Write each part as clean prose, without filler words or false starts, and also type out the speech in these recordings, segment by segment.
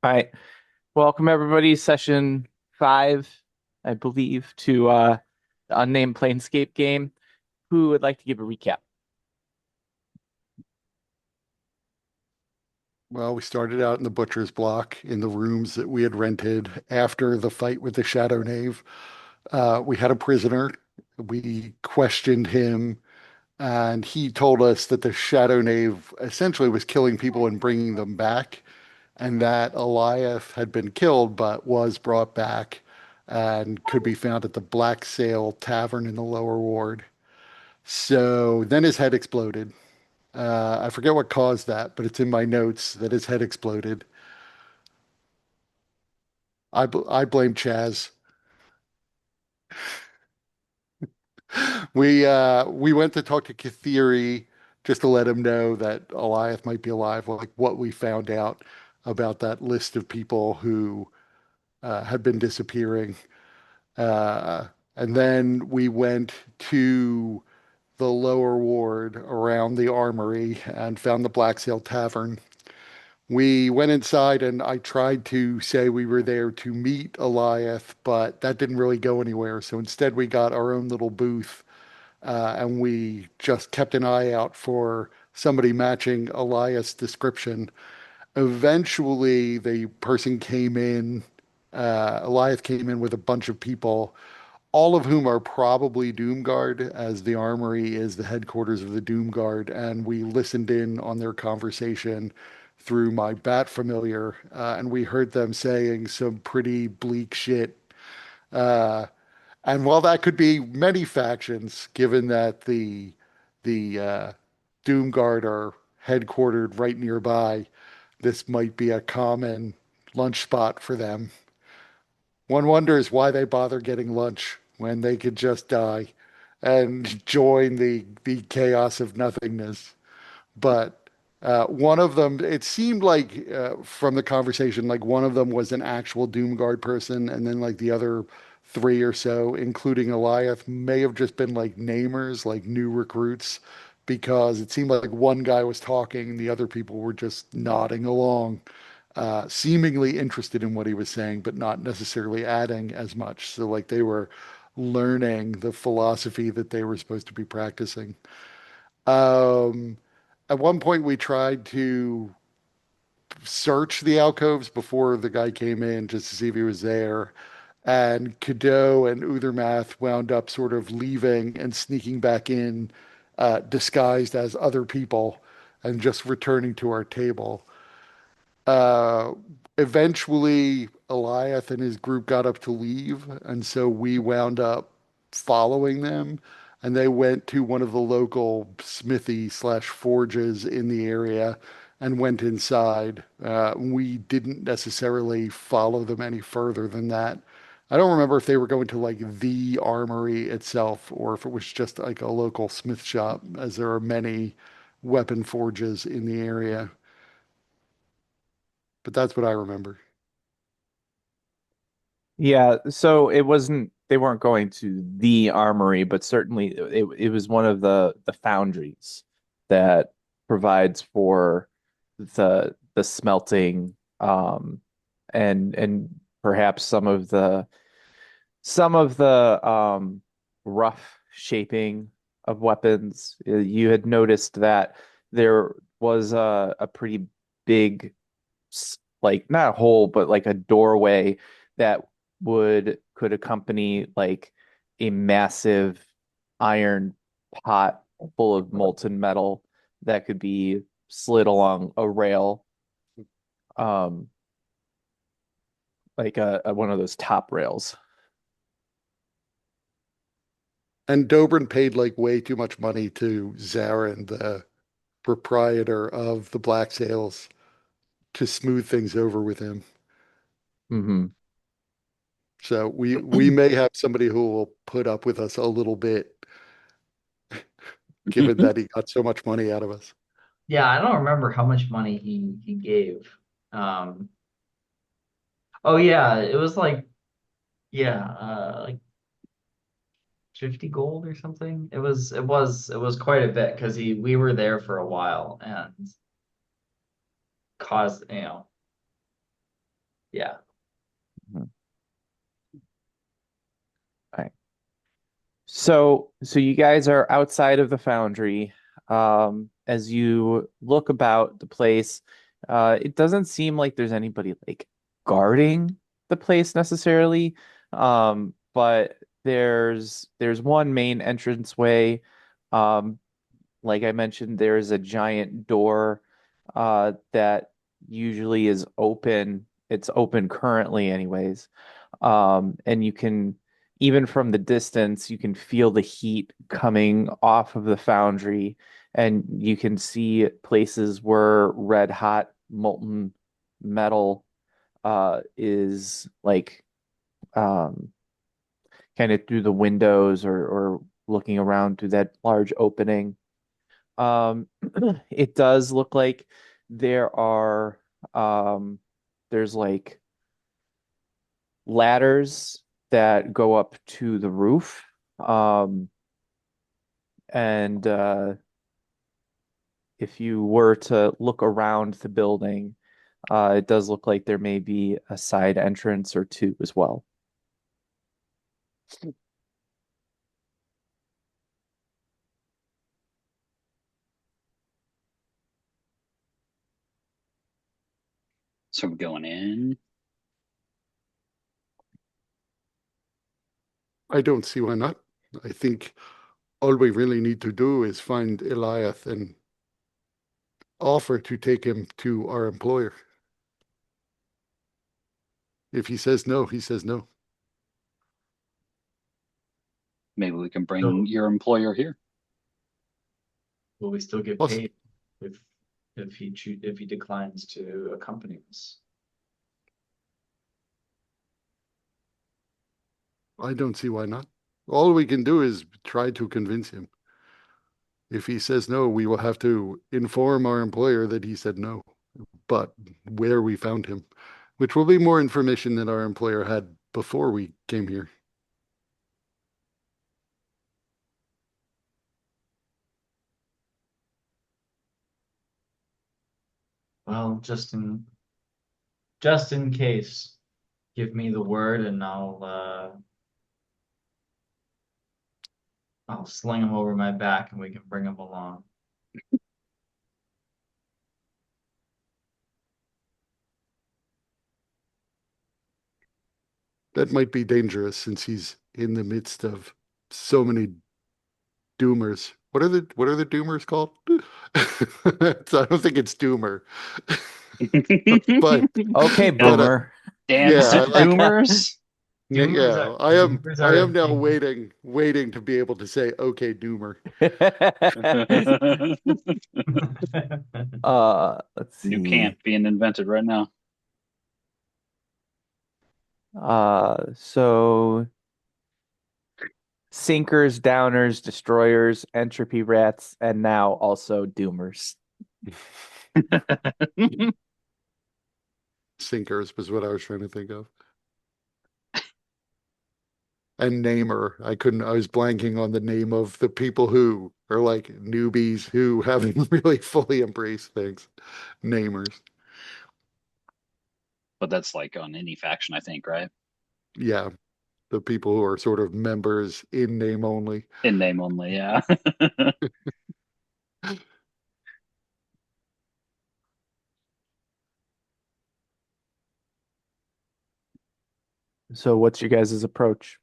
All right. Welcome everybody. Session 5, I believe, to the unnamed Planescape game. Who would like to give a recap? Well, we started out in the butcher's block in the rooms that we had rented after the fight with the Shadow Knave. We had a prisoner. We questioned him, and he told us that the Shadow Knave essentially was killing people and bringing them back, and that Eliath had been killed but was brought back and could be found at the Black Sail Tavern in the lower ward. So then his head exploded. I forget what caused that, but it's in my notes that his head exploded. I blame Chaz. We went to talk to Kathiri just to let him know that Eliath might be alive, like what we found out about that list of people who had been disappearing. Uh, and then we went to the lower ward around the armory and found the Black Sail Tavern. We went inside and I tried to say we were there to meet Eliath, but that didn't really go anywhere. So instead, we got our own little booth and we just kept an eye out for somebody matching Eliath's description. Eventually, the person came in, Eliath came in with a bunch of people, all of whom are probably Doomguard, as the armory is the headquarters of the Doomguard, and we listened in on their conversation through my bat familiar, and we heard them saying some pretty bleak shit. Uh, and while that could be many factions, given that the Doomguard are headquartered right nearby, this might be a common lunch spot for them. One wonders why they bother getting lunch when they could just die and join the chaos of nothingness. But one of them, it seemed like from the conversation, like one of them was an actual Doomguard person, and then like the other three or so, including Eliath, may have just been like namers, like new recruits, because it seemed like one guy was talking and the other people were just nodding along, seemingly interested in what he was saying, but not necessarily adding as much. So like they were learning the philosophy that they were supposed to be practicing. Um, at one point, we tried to search the alcoves before the guy came in just to see if he was there. And Cadeau and Uthermath wound up sort of leaving and sneaking back in, disguised as other people, and just returning to our table. Uh, Eventually, Eliath and his group got up to leave, and so we wound up following them. And they went to one of the local smithy slash forges in the area and went inside. We didn't necessarily follow them any further than that. I don't remember if they were going to like the armory itself or if it was just like a local smith shop, as there are many weapon forges in the area. But that's what I remember. Yeah, so it wasn't they weren't going to the armory, but certainly it was one of the foundries that provides for the smelting and perhaps some of the rough shaping of weapons. You had noticed that there was a pretty big, like not a hole, but like a doorway that would could accompany like a massive iron pot full of molten metal that could be slid along a rail, um, like one of those top rails. And Dobrin paid like way too much money to Zarin, the proprietor of the Black Sails, to smooth things over with him. Hmm. So we may have somebody who will put up with us a little bit, given that he got so much money out of us. Yeah, I don't remember how much money he gave. Um, oh yeah, it was like like 50 gold or something. It was quite a bit because he we were there for a while and caused. Yeah. Mhm. All right. So you guys are outside of the foundry. As you look about the place, it doesn't seem like there's anybody like guarding the place necessarily. But there's one main entranceway. Um, like I mentioned, there's a giant door that usually is open. It's open currently, anyways. And you can, even from the distance, you can feel the heat coming off of the foundry, and you can see places where red hot molten metal is like kind of through the windows or looking around through that large opening. Um, it does look like there are um, there's like ladders that go up to the roof. Um, and if you were to look around the building, it does look like there may be a side entrance or two as well. So we're going in. I don't see why not. I think all we really need to do is find Eliath and offer to take him to our employer. If he says no, he says no. Maybe we can bring So your employer here. will we still get Plus, paid if if he declines to accompany us? I don't see why not. All we can do is try to convince him. If he says no, we will have to inform our employer that he said no, but where we found him, which will be more information than our employer had before we came here. Well, just in case, give me the word and I'll sling him over my back and we can bring him along. That might be dangerous since he's in the midst of so many doomers. What are the doomers called? I don't think it's doomer. but Okay, but boomer. yeah, I like Doomers. yeah, Doomers I are a am now thing. waiting to be able to say okay, doomer. Let's New camp see. being invented right now. So sinkers, downers, destroyers, entropy rats, and now also doomers. Sinkers was what I was trying to think of. And namer. I was blanking on the name of the people who are like newbies who haven't really fully embraced things. Namers. But that's like on any faction, I think, right? Yeah, the people who are sort of members in name only. In name only, yeah. So what's your guys' approach?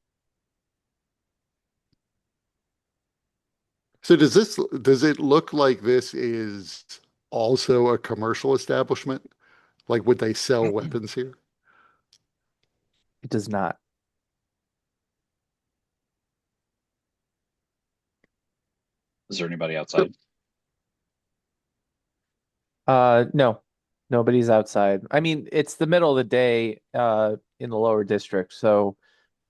So does it look like this is also a commercial establishment? Like would they sell weapons here? It does not. Is there anybody So outside? No, nobody's outside. I mean, it's the middle of the day, in the lower district, so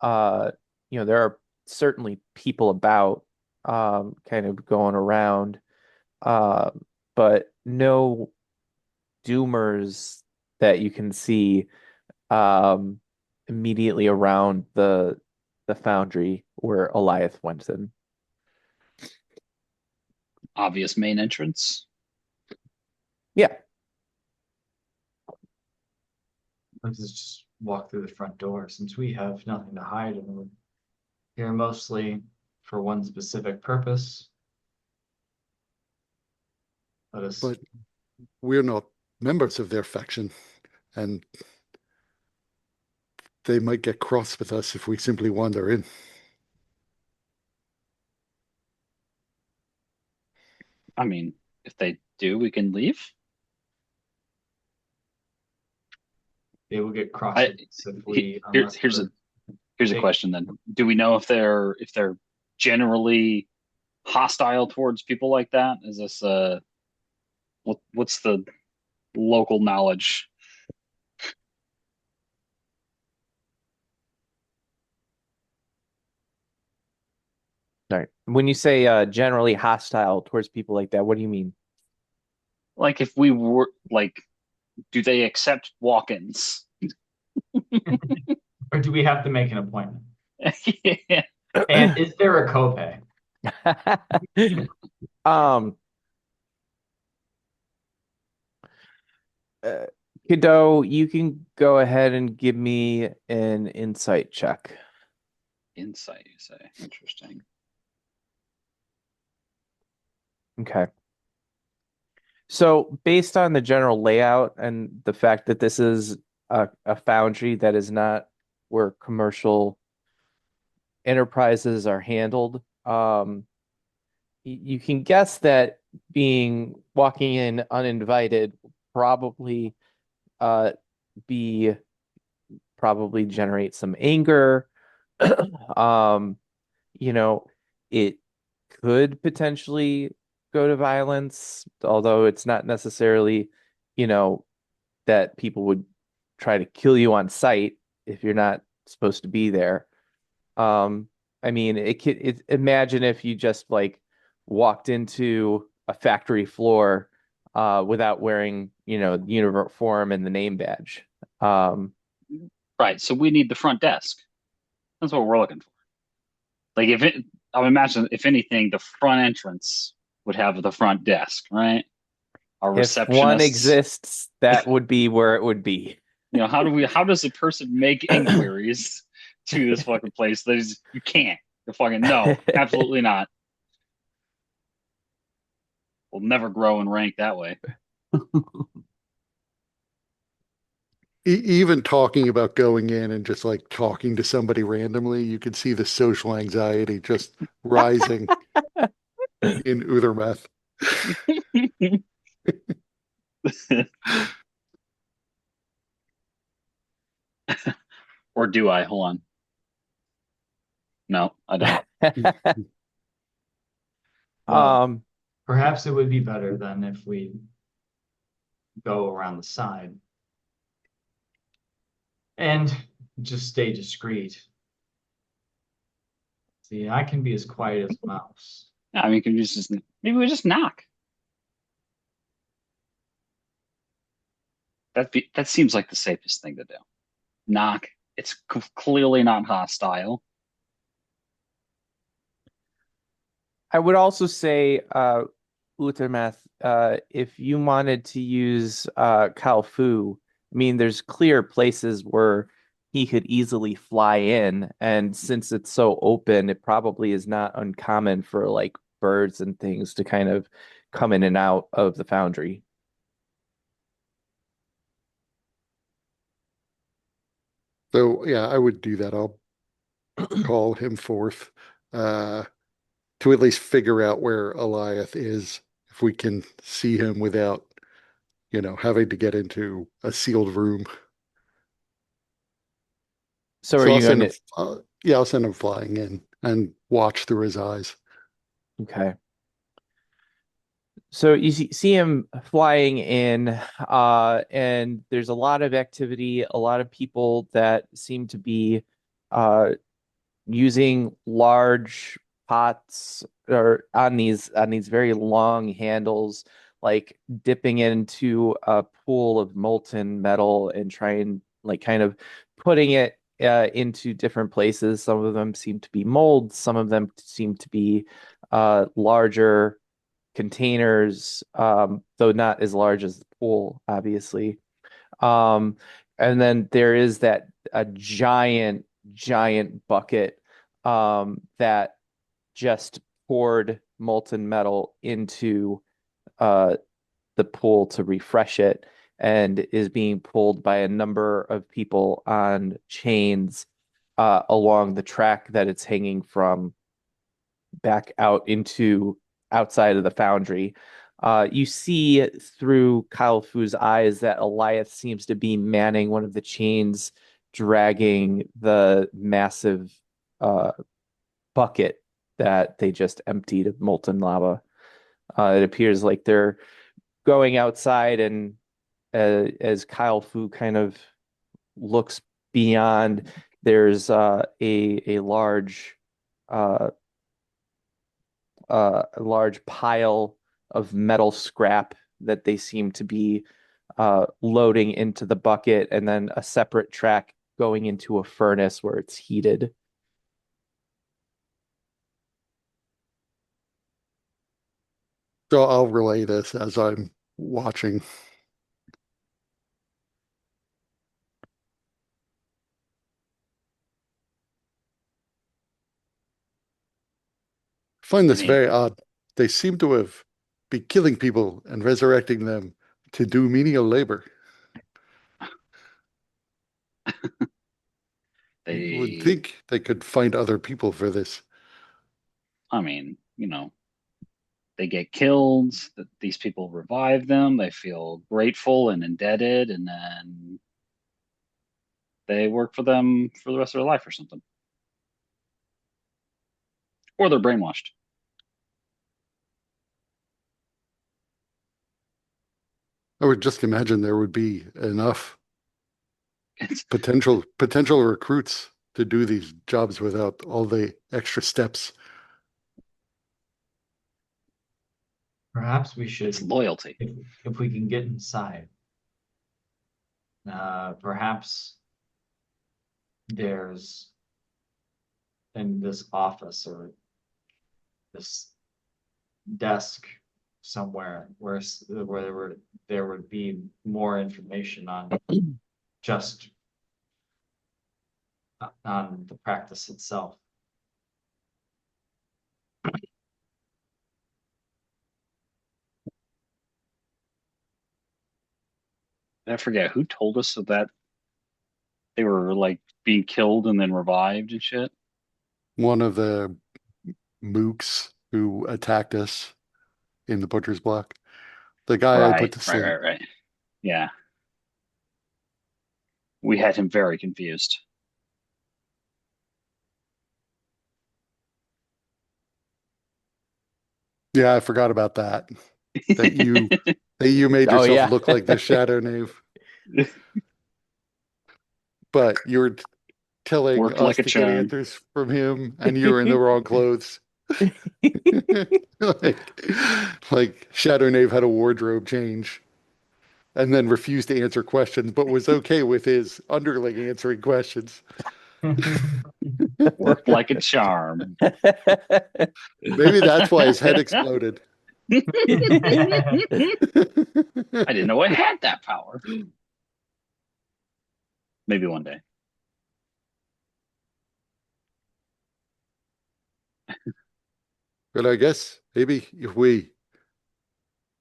uh, there are certainly people about, kind of going around, uh, but no doomers that you can see, um, immediately around the foundry where Eliath went in. Obvious main entrance. Yeah. Let's just walk through the front door since we have nothing to hide and we're here mostly for one specific purpose. Let us. But we're not members of their faction, and they might get cross with us if we simply wander in. I mean, if they do, we can leave. They will get cross I with us if we, here, unless here's a question then. Do we know if they're generally hostile towards people like that? Is this what's the local knowledge? Right. When you say generally hostile towards people like that, what do you mean? Like if we were like, do they accept walk-ins? or do we have to make an appointment? Yeah. And is there a copay? Um, Kiddo, you can go ahead and give me an insight check. Insight, you say. Interesting. Okay. So based on the general layout and the fact that this is a foundry that is not where commercial enterprises are handled, you can guess that walking in uninvited will probably uh be probably generate some anger. Um, you know, it could potentially go to violence, although it's not necessarily, you know, that people would try to kill you on sight if you're not supposed to be there. I mean, imagine if you just like walked into a factory floor without wearing, the uniform and the name badge. Right. So we need the front desk. That's what we're looking for. Like I would imagine if anything, the front entrance would have the front desk, right? Our If one receptionists. exists, that would be where it would be. How does a person make inquiries to this fucking place? You can't. You're fucking no, absolutely not. We'll never grow in rank that way. Even talking about going in and just like talking to somebody randomly, you can see the social anxiety just rising in Uthermeth. Or do I? Hold on. No, I don't. Well, perhaps it would be better than if we go around the side and just stay discreet. See, I can be as quiet as a mouse. I mean, can we just maybe we just knock? That seems like the safest thing to do. Knock. It's clearly not hostile. I would also say, Uthermeth, if you wanted to use Kalfu, I mean, there's clear places where he could easily fly in, and since it's so open, it probably is not uncommon for like birds and things to kind of come in and out of the foundry. So yeah, I would do that. I'll call him forth uh, to at least figure out where Eliath is, if we can see him without, having to get into a sealed room. So are So I'll you going send him. to? Yeah, I'll send him flying in and watch through his eyes. Okay. So you see him flying in, and there's a lot of activity, a lot of people that seem to be uh, using large pots or on these very long handles, like dipping into a pool of molten metal and trying like kind of putting it into different places. Some of them seem to be molds, some of them seem to be larger containers, though not as large as the pool, obviously. Um, And then there is that a giant, giant bucket that just poured molten metal into uh, the pool to refresh it and is being pulled by a number of people on chains along the track that it's hanging from back out into outside of the foundry. You see through Kyle Fu's eyes that Eliath seems to be manning one of the chains, dragging the massive uh, bucket that they just emptied of molten lava. It appears like they're going outside, and as Kyle Fu kind of looks beyond, there's uh, a large pile of metal scrap that they seem to be loading into the bucket, and then a separate track going into a furnace where it's heated. So I'll relay this as I'm watching. I find I this mean, very odd. They seem to have be killing people and resurrecting them to do menial labor. You would they, think they could find other people for this. I mean, they get killed, that these people revive them, they feel grateful and indebted, and then they work for them for the rest of their life or something. Or they're brainwashed. I would just imagine there would be enough It's, potential recruits to do these jobs without all the extra steps. Perhaps we it's should, loyalty. if we can get inside, perhaps there's in this office or this desk somewhere where there would be more information on just on the practice itself. I forget who told us that they were like being killed and then revived and shit. One of the mooks who attacked us in the butcher's block, the guy I put Right, to right, sleep. right, right. Yeah, we had him very confused. Yeah, I forgot about that. That you that you made Oh yourself yeah. look like the shadow knave, but you were telling Worked like us a to get charm. answers from him, and you were in the wrong clothes. like Shadow Knave had a wardrobe change and then refused to answer questions, but was okay with his underling answering questions. Worked like a charm. Maybe that's why his head exploded. I didn't know I had that power. Maybe one day. But I guess maybe if we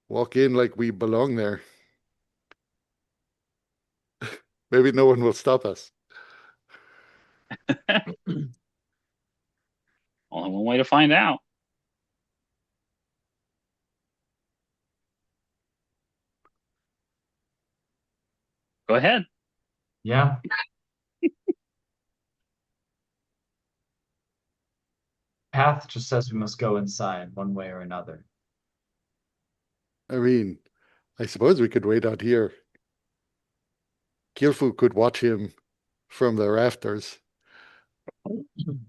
walk in like we belong there, maybe no one will stop us. Only one way to find out. Go ahead. Yeah. Path just says we must go inside one way or another. I mean, I suppose we could wait out here. Kilfu could watch him from the rafters.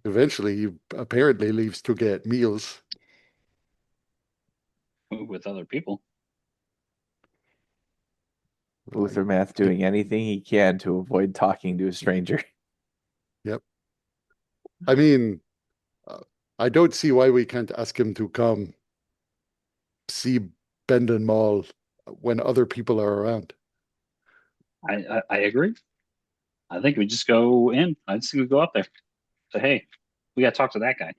Eventually, he apparently leaves to get meals. With other people. Uthermath doing anything he can to avoid talking to a stranger. Yep. I mean, uh, I don't see why we can't ask him to come see Bendon Mawl when other people are around. I agree. I think we just go in. I just think we go up there. Say, hey, we got to talk to that guy.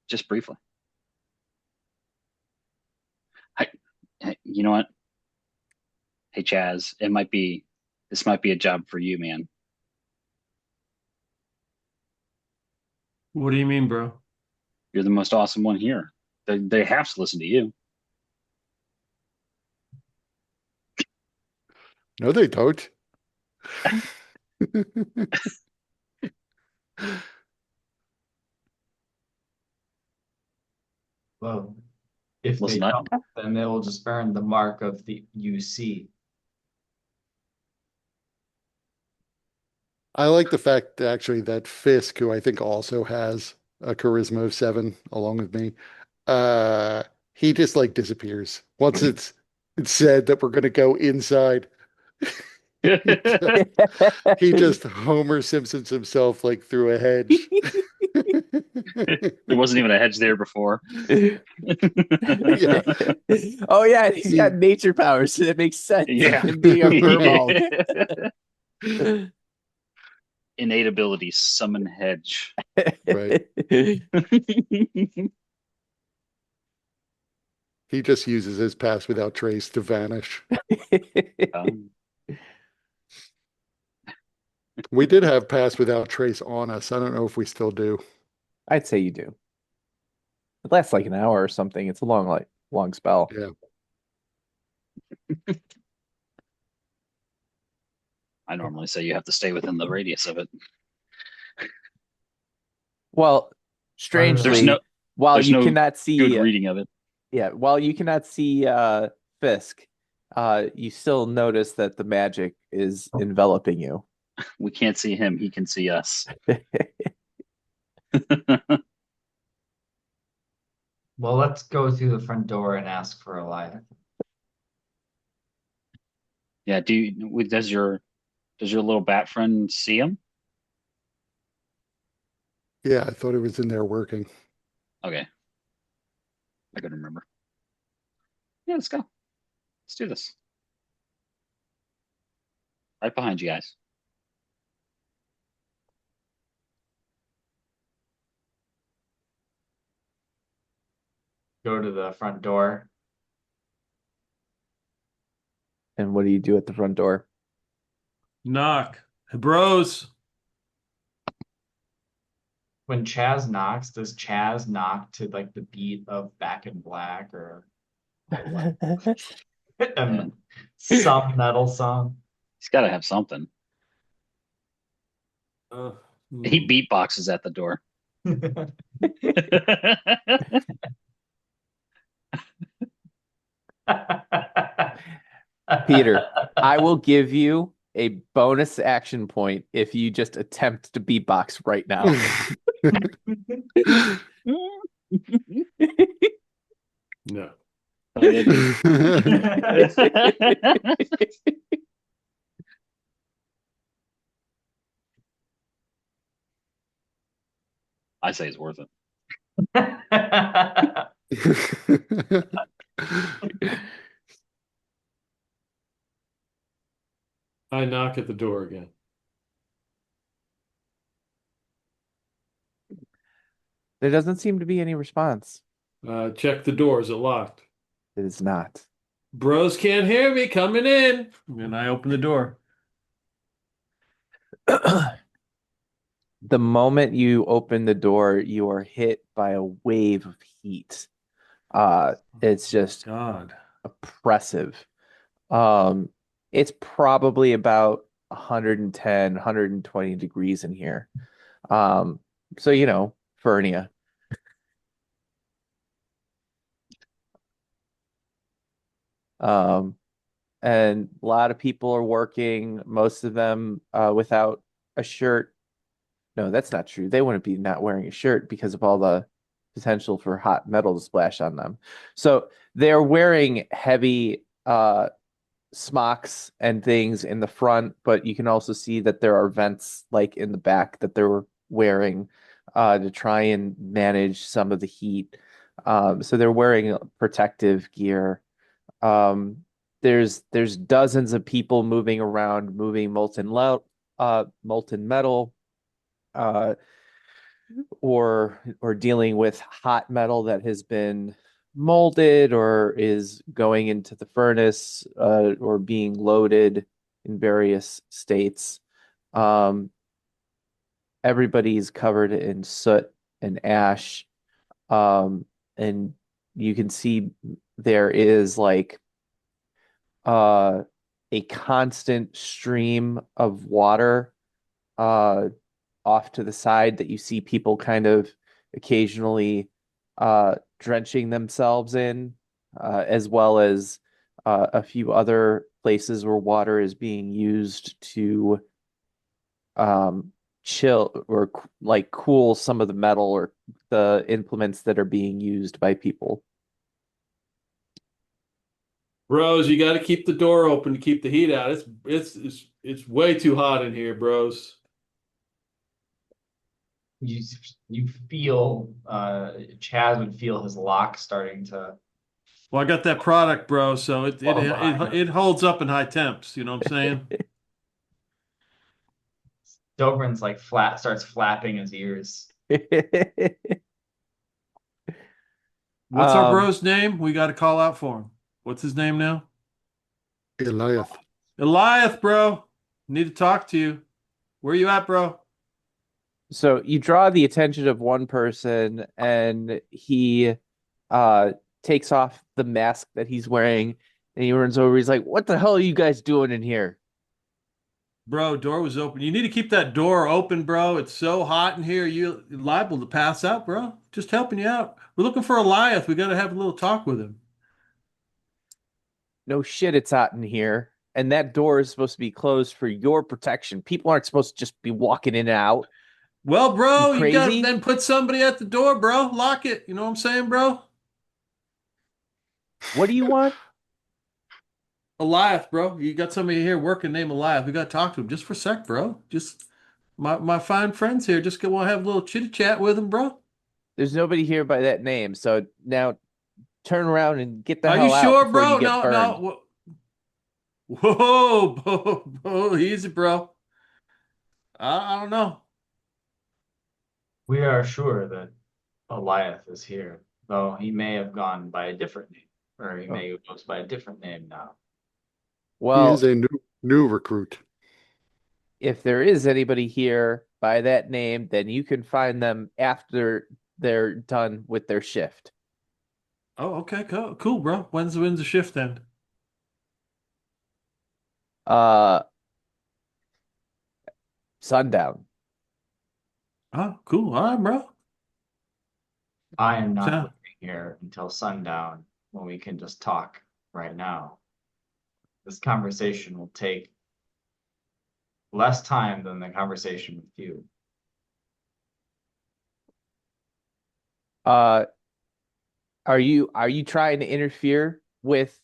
Just briefly. I, you know what? Hey, Chaz, this might be a job for you, man. What do you mean, bro? You're the most awesome one here. They have to listen to you. No, they don't. Well, if they Listen, I, don't, then they will just earn the mark of the UC. I like the fact actually that Fisk, who I think also has a charisma of 7 along with me, uh he just like disappears. Once it's said that we're gonna go inside, he just Homer Simpsons himself like through a hedge. there wasn't even a hedge there before. Yeah. Oh yeah, he's got nature powers, so that makes sense. Yeah. Him being a furball. Innate ability, summon hedge. Right. He just uses his pass without trace to vanish. Um, We did have pass without trace on us. I don't know if we still do. I'd say you do. It lasts like an hour or something. It's a long spell. Yeah. I normally say you have to stay within the radius of it. Well, There's strangely, while there's you no cannot good see, reading of it. while you cannot see Fisk, you still notice that the magic is enveloping you. We can't see him; he can see us. Well, let's go through the front door and ask for Eliath. Yeah. Does your little bat friend see him? Yeah, I thought it was in there working. Okay. I couldn't remember. Yeah, let's go. Let's do this. Right behind you guys. Go to the front door. And what do you do at the front door? Knock. Hey, bros. When Chaz knocks, does Chaz knock to like the beat of Back in Black or Man, some metal song? he's got to have something. Uh, He beatboxes at the door. Peter, I will give you a bonus action point if you just attempt to beatbox right now. no. Oh, yeah, I say it's worth it. I knock at the door again. There doesn't seem to be any response. Check the door. Is it locked? It is not. Bros can't hear me coming in. And I open the door. The moment you open the door, you are hit by a wave of heat. It's just God. oppressive. It's probably about 110, 120 degrees in here. So Fernia. And a lot of people are working, most of them without a shirt. No, that's not true. They wouldn't be not wearing a shirt because of all the potential for hot metal to splash on them. So they're wearing heavy smocks and things in the front, but you can also see that there are vents like in the back that they're wearing to try and manage some of the heat. So they're wearing protective gear. there's dozens of people moving around, moving molten metal, uh, or dealing with hot metal that has been molded or is going into the furnace, or being loaded in various states. Um, Everybody's covered in soot and ash. And you can see there is like uh a constant stream of water uh off to the side that you see people kind of occasionally drenching themselves in, as well as a few other places where water is being used to um chill or like cool some of the metal or the implements that are being used by people. Bros, you got to keep the door open to keep the heat out. It's way too hot in here, bros. You you feel Chaz would feel his lock starting to Well, I got that product, bro, so fall behind him. it holds up in high temps. You know what I'm saying? Dobrin's like starts flapping his ears. What's our Um, bro's name? We got to call out for him. What's his name now? Eliath. Eliath, bro. Need to talk to you. Where you at, bro? so you draw the attention of one person, and he uh takes off the mask that he's wearing, and he runs over. He's like, "What the hell are you guys doing in here?" Bro, door was open. You need to keep that door open, bro. It's so hot in here. You're liable to pass out, bro. Just helping you out. We're looking for Eliath. We got to have a little talk with him. No shit, it's hot in here. And that door is supposed to be closed for your protection. People aren't supposed to just be walking in and out. Well, You bro, you got to crazy? then put somebody at the door, bro. Lock it. You know what I'm saying, bro? What do you want? Eliath, bro. You got somebody here working named Eliath. We got to talk to him just for a sec, bro. Just my fine friends here. Just want to have a little chitty chat with him, bro. There's nobody here by that name. So now turn around and get the Are you hell out sure, before you bro? get No, burned. no. Whoa, whoa, easy, bro. I don't know. We are sure that Eliath is here, though he may have gone by a different name, or he Oh, may have goes by a different name now. He is well, a new recruit. if there is anybody here by that name, then you can find them after they're done with their shift. Oh, okay, cool, bro. When's the shift end? Uh, Sundown. Oh, cool. All right, bro. I am not So, leaving here until sundown when we can just talk right now. This conversation will take less time than the conversation with you. Uh, are you trying to interfere with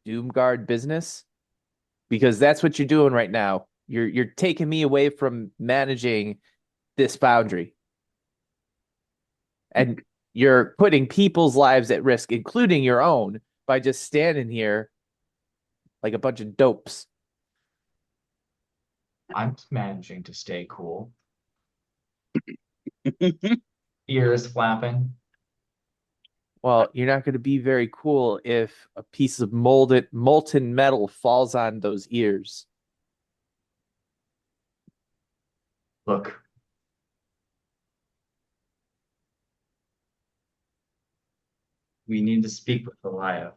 Doomguard business? Because that's what you're doing right now. You're taking me away from managing this foundry, and you're putting people's lives at risk, including your own, by just standing here like a bunch of dopes. I'm managing to stay cool. Ears flapping. Well, you're not going to be very cool if a piece of molten metal falls on those ears. Look, we need to speak with Eliath.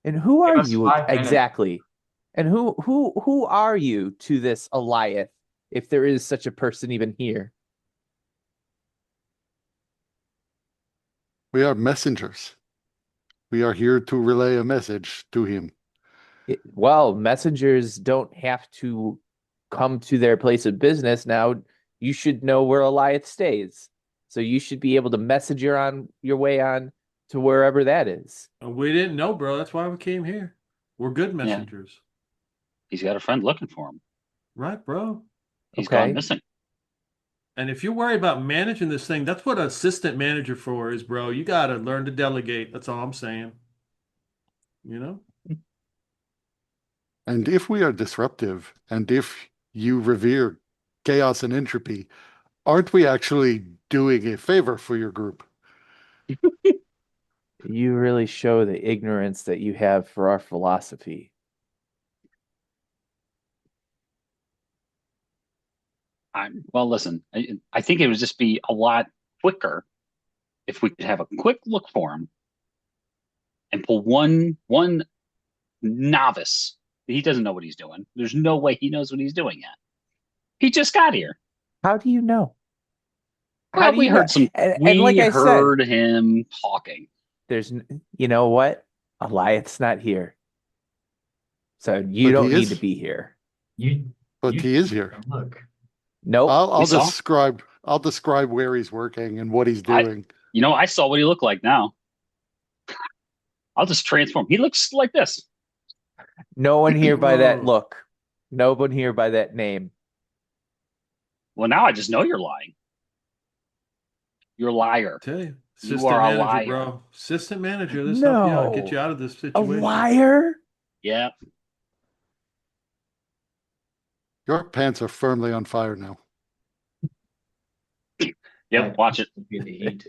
And who Give are us you 5 minutes. exactly? And who are you to this Eliath, if there is such a person even here? We are messengers. We are here to relay a message to him. Well, messengers don't have to come to their place of business. Now, you should know where Eliath stays. So you should be able to message your way on to wherever that is. we didn't know, bro. That's why we came here. We're good Yeah. messengers. He's got a friend looking for him. Right, bro. He's Okay. gone missing. And if you're worried about managing this thing, that's what an assistant manager for is, bro. You got to learn to delegate. That's all I'm saying. you know? And if we are disruptive, and if you revere chaos and entropy, aren't we actually doing a favor for your group? You really show the ignorance that you have for our philosophy. Well, listen, I think it would just be a lot quicker if we could have a quick look for him and pull one novice. He doesn't know what he's doing. There's no way he knows what he's doing yet. He just got here. How do you know? How Well, do you know? And We like I said, heard him talking. you know what? Eliath's not here. So you But don't he need to is. be here. You But you he is here. look. Nope. I'll We saw. describe where he's working and what he's I doing. I saw what he looked like now. I'll just transform. He looks like this. No one here by that Whoa. look. No one here by that name. Well, now I just know you're lying. You're a liar. Tell you. You Assistant are a manager, liar. bro. Assistant manager. Let's help you out. Get No. you out of this A situation. liar? Yeah. Your pants are firmly on fire now. Yep. Watch it. Be the heat.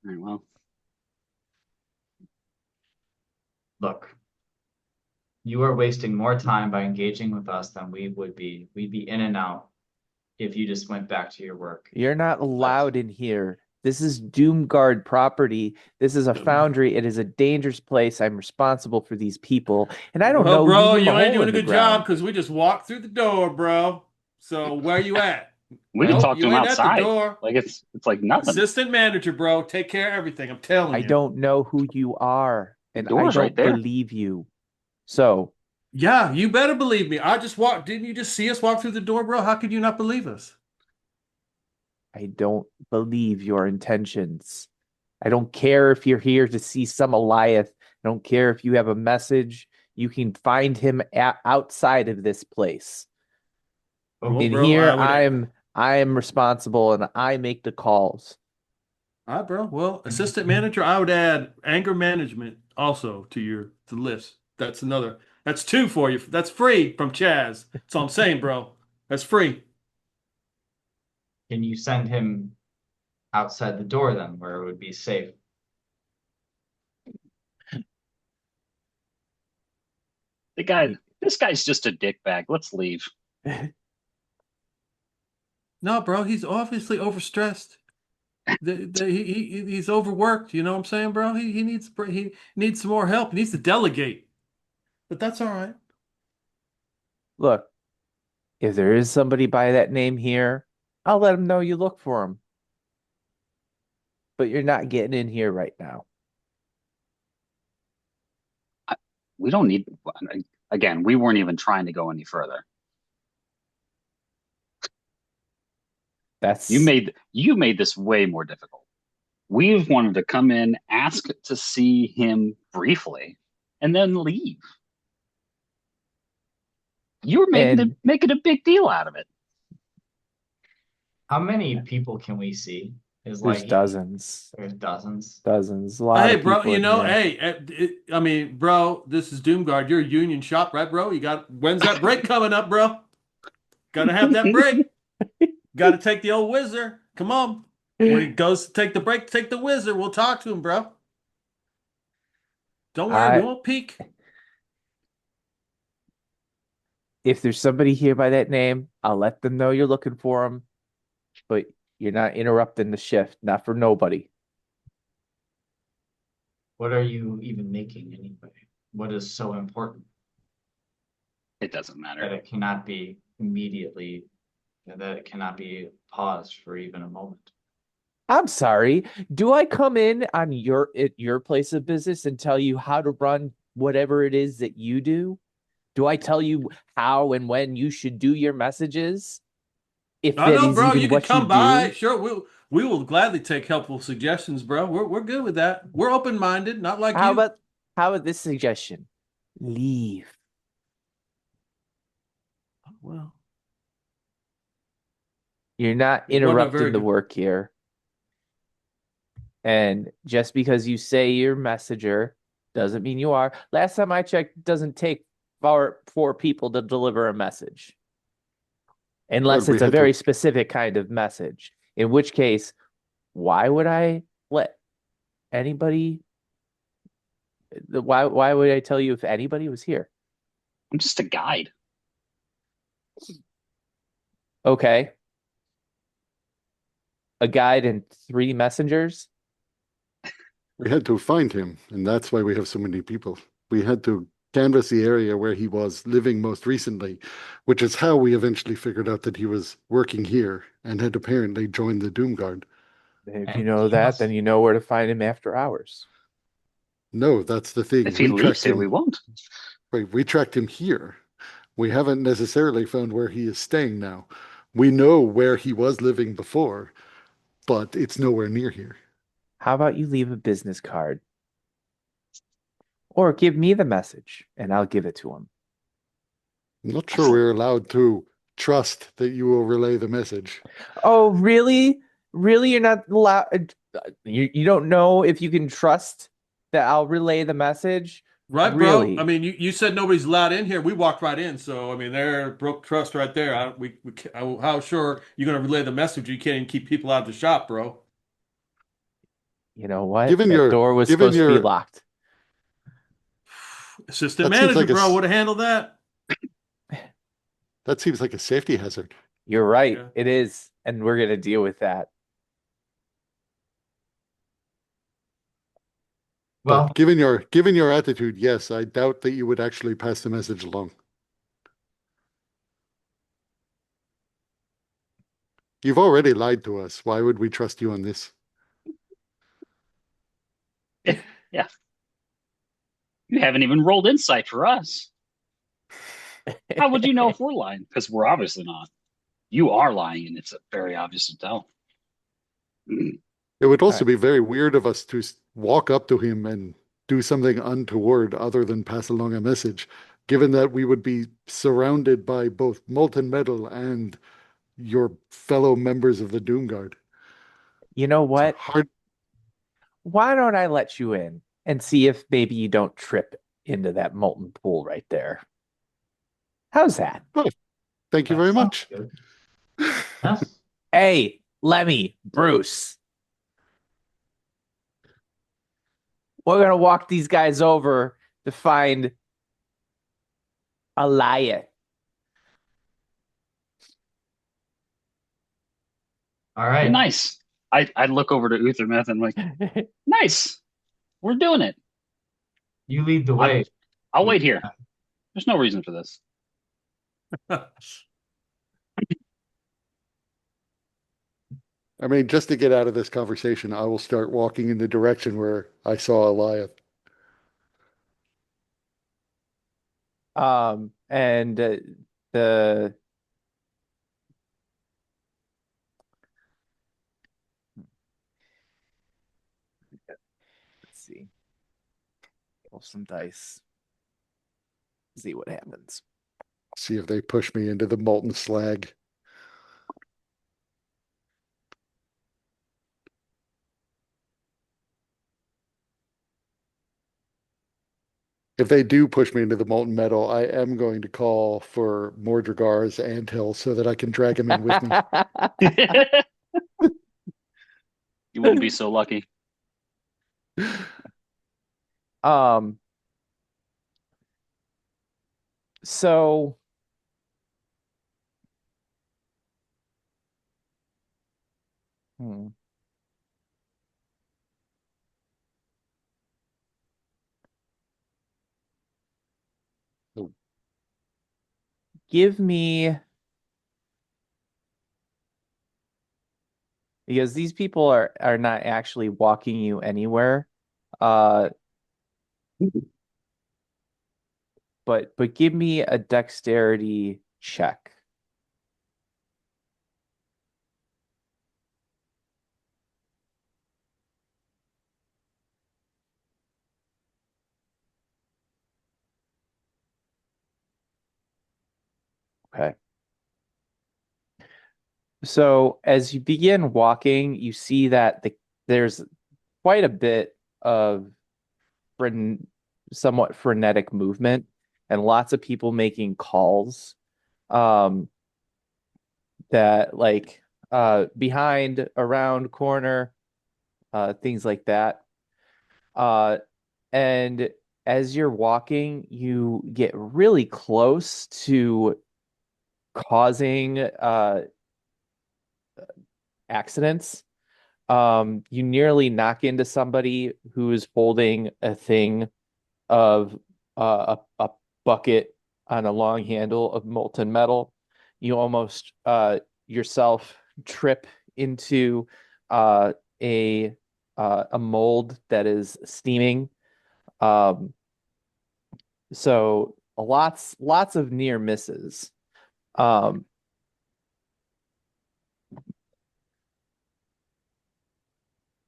All right, well, Look, you are wasting more time by engaging with us than we would be. We'd be in and out if you just went back to your work. You're not allowed in here. This is Doomguard property. This is a foundry. It is a dangerous place. I'm responsible for these people. And I don't Well, know bro, from you a ain't hole doing in a the good job ground. because we just walked through the door, bro. So where you at? we can Well, talk to you him ain't at the outside. door. Like it's like nothing. Assistant manager, bro. Take care of everything. I'm telling I you. don't know who you are, and I Door's don't right there. believe you. So Yeah, you better believe me. I just walked. Didn't you just see us walk through the door, bro? How could you not believe us? I don't believe your intentions. I don't care if you're here to see some Eliath. I don't care if you have a message. You can find him outside of this place. Well, In bro, here, I would. I am responsible and I make the calls. All right, bro. Well, assistant manager, I would add anger management also to the list. That's another. That's two for you. That's free from Chaz. That's all I'm saying, bro. That's free. Can you send him outside the door then, where it would be safe? This guy's just a dickbag. Let's leave. No, bro. He's obviously overstressed. He's overworked. You know what I'm saying, bro? He needs some more help. He needs to delegate. But that's all right. Look, if there is somebody by that name here, I'll let him know you look for him. But you're not getting in here right now. We don't need. Again, we weren't even trying to go any further. That's You made this way more difficult. We've wanted to come in, ask to see him briefly, and then leave. You were making a big deal out of it. How many people can we see? There's There's dozens. dozens. Dozens. A lot Hey, of bro, people in here. I mean, bro, this is Doomguard. You're a union shop, right, bro? When's that break coming up, bro? Gotta have that break. Gotta take the old whizzer. Come on. When he goes to take the break, take the whizzer. We'll talk to him, bro. Don't worry, we won't peek. If there's somebody here by that name, I'll let them know you're looking for them. But you're not interrupting the shift, not for nobody. What are you even making anyway? What is so important It doesn't that matter. it cannot be immediately, that it cannot be paused for even a moment? I'm sorry. Do I come in on your place of business and tell you how to run whatever it is that you do? Do I tell you how and when you should do your messages? If I that know, is bro. even You can what you come by. do? Sure, we will gladly take helpful suggestions, bro. We're good with that. We're open-minded, not like How you. about this suggestion? Leave. Well, You're not it wasn't a very interrupting the good. work here. And just because you say you're messenger doesn't mean you are. Last time I checked, it doesn't take four people to deliver a message. Well, Unless we it's a had very to. specific kind of message. In which case, why would I let anybody why would I tell you if anybody was here? I'm just a guide. Okay. A guide and three messengers? We had to find him, and that's why we have so many people. We had to canvass the area where he was living most recently, which is how we eventually figured out that he was working here and had apparently joined the Doomguard. If you And know he that, must. then you know where to find him after hours. No, that's the thing. If he We leaves tracked here, we him. won't. Right, we tracked him here. We haven't necessarily found where he is staying now. We know where he was living before, but it's nowhere near here. How about you leave a business card? Or give me the message and I'll give it to him. I'm not sure we're allowed to trust that you will relay the message. Oh, really? Really? You're not allowed. You don't know if you can trust that I'll relay the message? Right, bro? I Really? mean, you said nobody's allowed in here. We walked right in, so I mean, there broke trust right there. How sure you're gonna relay the message? You can't even keep people out of the shop, bro. You know what? Given That your, door was given supposed to be your, locked. Assistant that seems manager, like a, bro, would have handled that. that seems like a safety hazard. You're right. Yeah. It is. And we're gonna deal with that. Well, But given your attitude, yes, I doubt that you would actually pass the message along. You've already lied to us. Why would we trust you on this? Yeah. You haven't even rolled insight for us. How would you know if we're lying? Because we're obviously not. You are lying, and it's very obvious to tell. It would also Alright. be very weird of us to walk up to him and do something untoward other than pass along a message, given that we would be surrounded by both molten metal and your fellow members of the Doomguard. You know It's what? hard. Why don't I let you in and see if maybe you don't trip into that molten pool right there? How's that? Oh, thank you that very sounds much. good. Yes. Hey, Lemmy, Bruce, we're gonna walk these guys over to find Eliath. All right. Nice. I look over to Uthermeth and I'm like, nice. We're doing it. You lead the I, way. I'll wait here. There's no reason for this. I mean, just to get out of this conversation, I will start walking in the direction where I saw Eliath. And the let's see, roll some dice, see what happens. See if they push me into the molten slag. If they do push me into the molten metal, I am going to call for Mordregar's anthill so that I can drag him in with me. You wouldn't be so lucky. Um, so hmm. Give me, because these people are not actually walking you anywhere. Uh, but give me a dexterity check. Okay. So as you begin walking, you see that there's quite a bit of fren somewhat frenetic movement and lots of people making calls. Um, that like behind, around, corner, things like that. Uh, and as you're walking, you get really close to causing accidents. You nearly knock into somebody who is holding a thing of a bucket on a long handle of molten metal. You almost yourself trip into uh, a a mold that is steaming. Um, so lots of near misses. Um,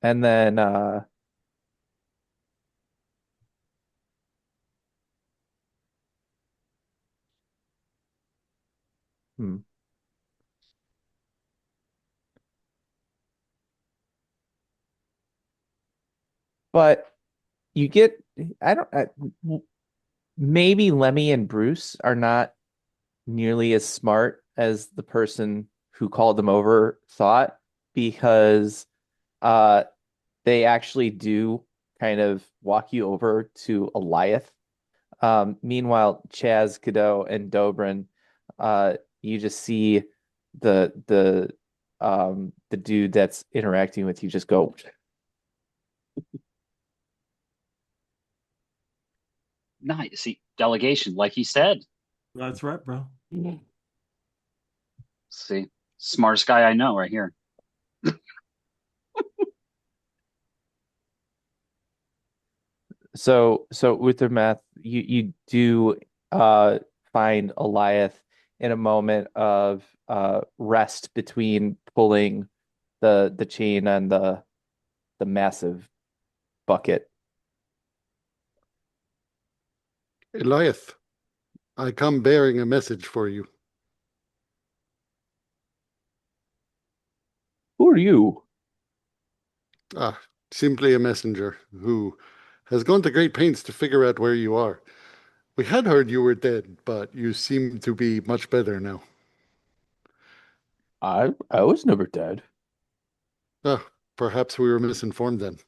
and then hmm. But you get I don't maybe Lemmy and Bruce are not nearly as smart as the person who called them over thought because uh they actually do kind of walk you over to Eliath. Meanwhile, Chaz, Cadeau, and Dobrin, you just see the dude that's interacting with you just go. Nice. See, delegation, like he said. That's right, bro. See, smartest guy I know right here. So with the math, you do find Eliath in a moment of rest between pulling the chain on the massive bucket. Eliath, I come bearing a message for you. Who are you? Ah, simply a messenger who has gone to great pains to figure out where you are. We had heard you were dead, but you seem to be much better now. I was never dead. Ah, perhaps we were misinformed then.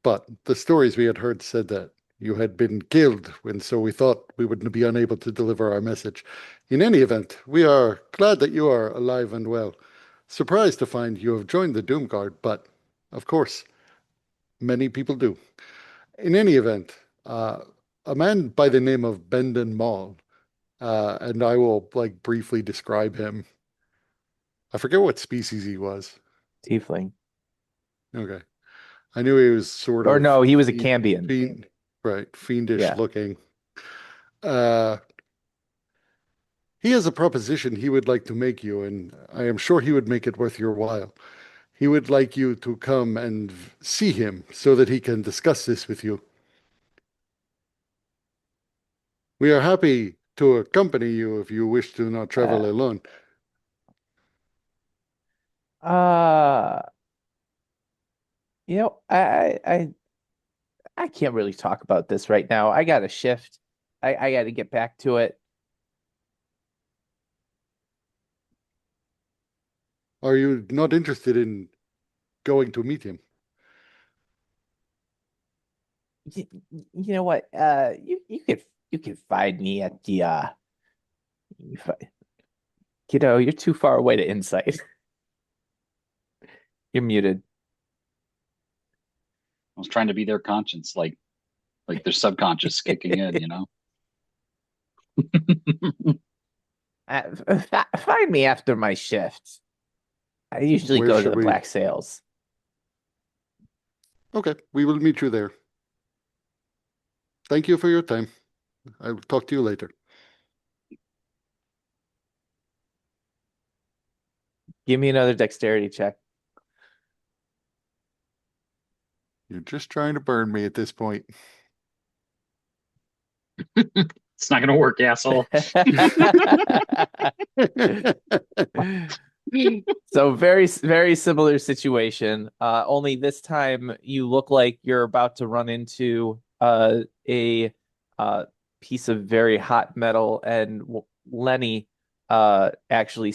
But the stories we had heard said that you had been killed, and so we thought we would be unable to deliver our message. In any event, we are glad that you are alive and well. Surprised to find you have joined the Doomguard, but of course, many people do. In any event, a man by the name of Bendon Mawl, and I will like briefly describe him. I forget what species he was. Tiefling. Okay. I knew he was sort Or of no, he was a Cambion. right, fiendish Yeah. looking. Uh, he has a proposition he would like to make you, and I am sure he would make it worth your while. He would like you to come and see him so that he can discuss this with you. We are happy to accompany you if you wish to not travel Uh, alone. uh you know, I can't really talk about this right now. I got a shift. I got to get back to it. Are you not interested in going to meet him? You, you know what? You could find me at the you fi- kiddo, you're too far away to insight. You're muted. I was trying to be their conscience, like their subconscious kicking in, you know? Find me after my shift. I usually Where go to should the we? Black Sails. Okay, we will meet you there. Thank you for your time. I will talk to you later. Give me another dexterity check. You're just trying to burn me at this point. It's not gonna work, asshole. So very similar situation. Only this time you look like you're about to run into a piece of very hot metal, and Lenny actually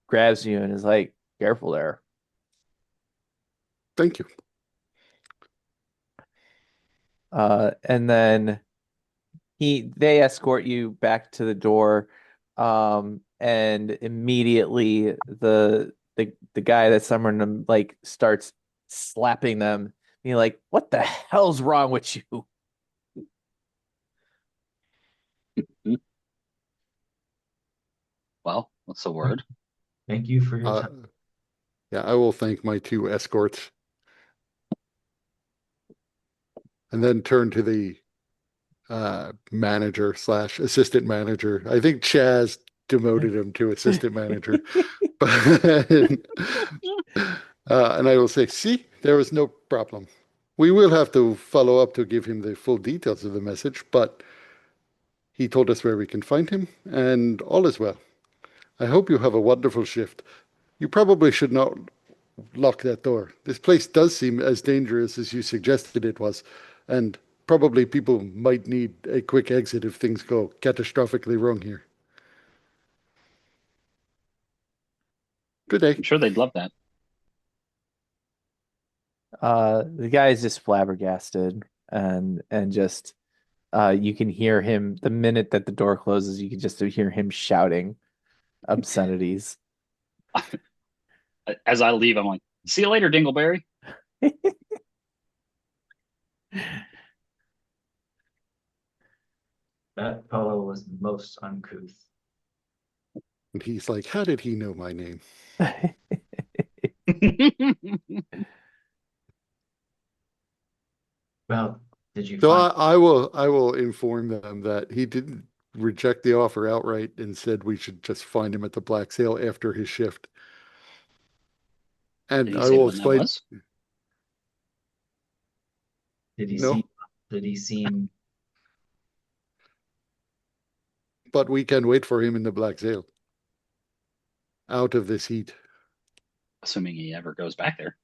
grabs you and is like, "Careful there." Thank you. And then they escort you back to the door, and immediately the guy that summoned them like starts slapping them. Being like, "What the hell's wrong with you?" Well, what's the word? Thank you for your time. Yeah, I will thank my 2 escorts and then turn to the manager slash assistant manager. I think Chaz demoted him to assistant manager. But and I will say, see, there was no problem. We will have to follow up to give him the full details of the message, but he told us where we can find him, and all is well. I hope you have a wonderful shift. You probably should not lock that door. This place does seem as dangerous as you suggested it was, and probably people might need a quick exit if things go catastrophically wrong here. Good day. I'm sure they'd love that. The guy is just flabbergasted, and just you can hear him the minute that the door closes. You can just hear him shouting obscenities. As I leave, I'm like, "See you later, Dingleberry." That fellow was most uncouth. And he's like, how did he know my name? Well, did you So find I will inform them that he didn't reject the offer outright and said we should just find him at the Black Sail after his shift. Did And he I say will when that explain. was? did he No, seem did he seem but we can wait for him in the Black Sail. Out of this heat. Assuming he ever goes back there.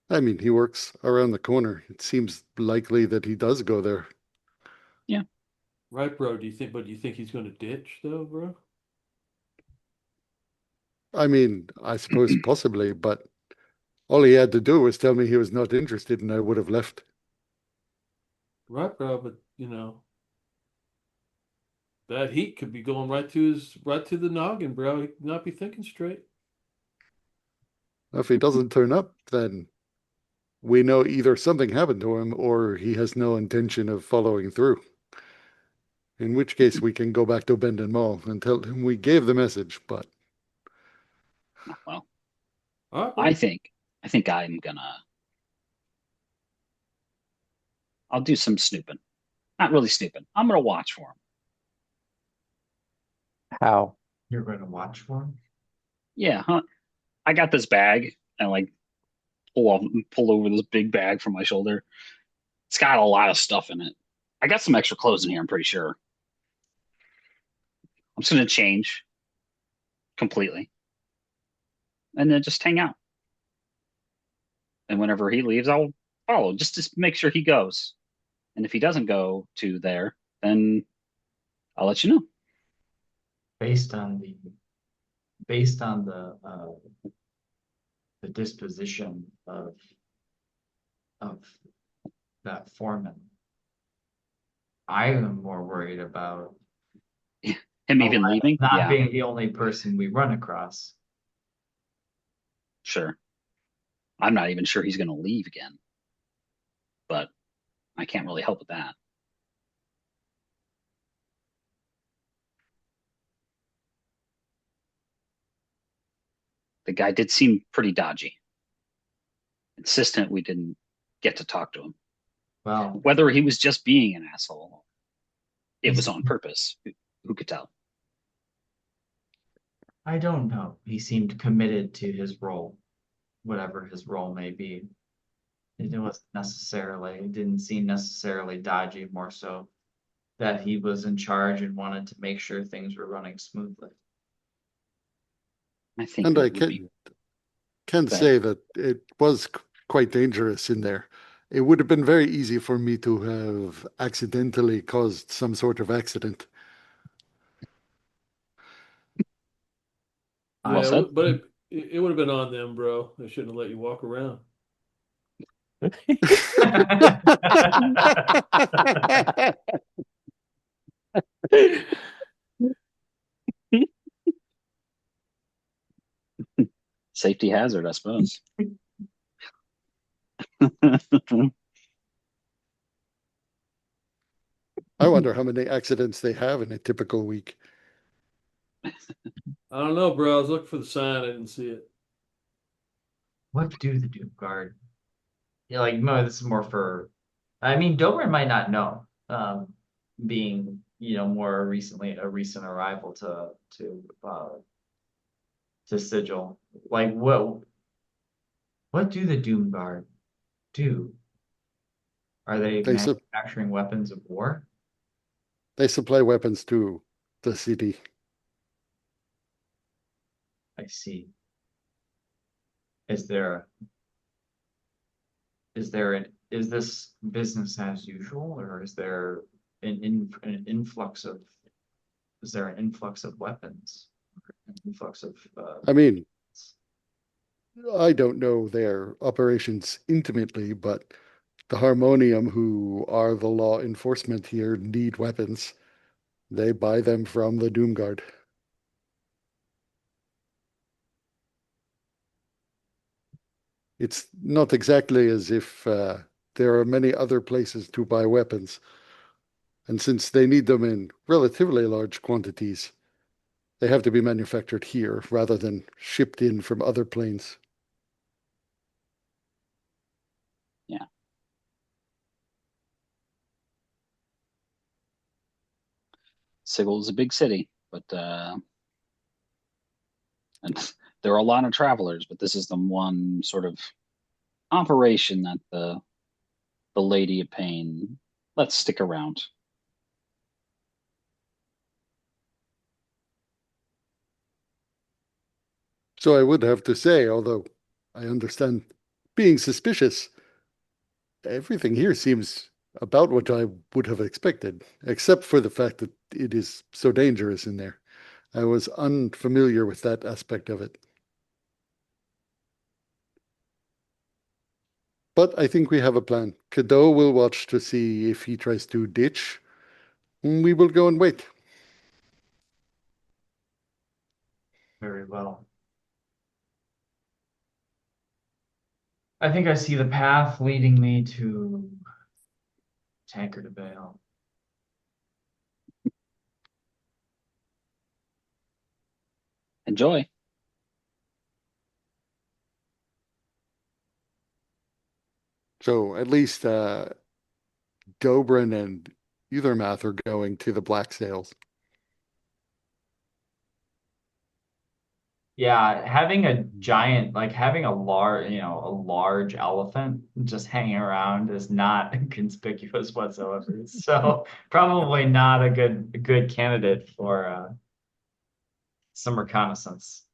I mean, he works around the corner. It seems likely that he does go there. Yeah. Right, bro. Do you think he's going to ditch though, bro? I mean, I suppose possibly, but all he had to do was tell me he was not interested and I would have left. Right, bro. But that heat could be going right to the noggin, bro. He could not be thinking straight. If he doesn't turn up, then we know either something happened to him or he has no intention of following through. In which case, we can go back to Bendon Mawl and tell him we gave the message, but Well, All right, bro. I think I'll do some snooping. Not really snooping. I'm gonna watch for him. How? you're going to watch for him? Yeah, huh? I got this bag and like pull over this big bag from my shoulder. It's got a lot of stuff in it. I got some extra clothes in here, I'm pretty sure. I'm just gonna change completely and then just hang out. And whenever he leaves, I'll follow just to make sure he goes. And if he doesn't go to there, then I'll let you know. Based on the disposition of that foreman, I am more worried about Him even leaving? not Yeah, being the only person we run across. sure. I'm not even sure he's going to leave again, but I can't really help with that. The guy did seem pretty dodgy. Insistent we didn't get to talk to him. Well, Whether he was just being an asshole, it was he's- on purpose. Who could tell? I don't know. He seemed committed to his role, whatever his role may be. It didn't seem necessarily dodgy, more so that he was in charge and wanted to make sure things were running smoothly. I think And we I would be can better. say that it was quite dangerous in there. It would have been very easy for me to have accidentally caused some sort of accident. Well Yeah, said. but it would have been on them, bro. They shouldn't have let you walk around. Safety hazard, I suppose. I wonder how many accidents they have in a typical week. I don't know, bro. I was looking for the sign. I didn't see it. What do the Doomguard? Yeah, like no, this is more for. I mean, Dobrin might not know, being more recently a recent arrival to Sigil. Like what do the Doomguard do? Are they They su manufacturing weapons of war? they supply weapons to the city. I see. Is there is this business as usual, or is there an influx of weapons? An influx of I mean, I don't know their operations intimately, but the Harmonium, who are the law enforcement here, need weapons. They buy them from the Doomguard. It's not exactly as if there are many other places to buy weapons. And since they need them in relatively large quantities, they have to be manufactured here rather than shipped in from other planes. Yeah. Sigil is a big city, but and there are a lot of travelers, but this is the one sort of operation that the Lady of Pain lets stick around. So I would have to say, although I understand being suspicious, everything here seems about what I would have expected, except for the fact that it is so dangerous in there. I was unfamiliar with that aspect of it. But I think we have a plan. Cadeau will watch to see if he tries to ditch. We will go and wait. very well. I think I see the path leading me to Tanker to Bale. Enjoy. So at least Dobrin and Uthermath are going to the Black Sails. Yeah, having a giant, like having a large elephant just hanging around is not conspicuous whatsoever. So probably not a good candidate for some reconnaissance.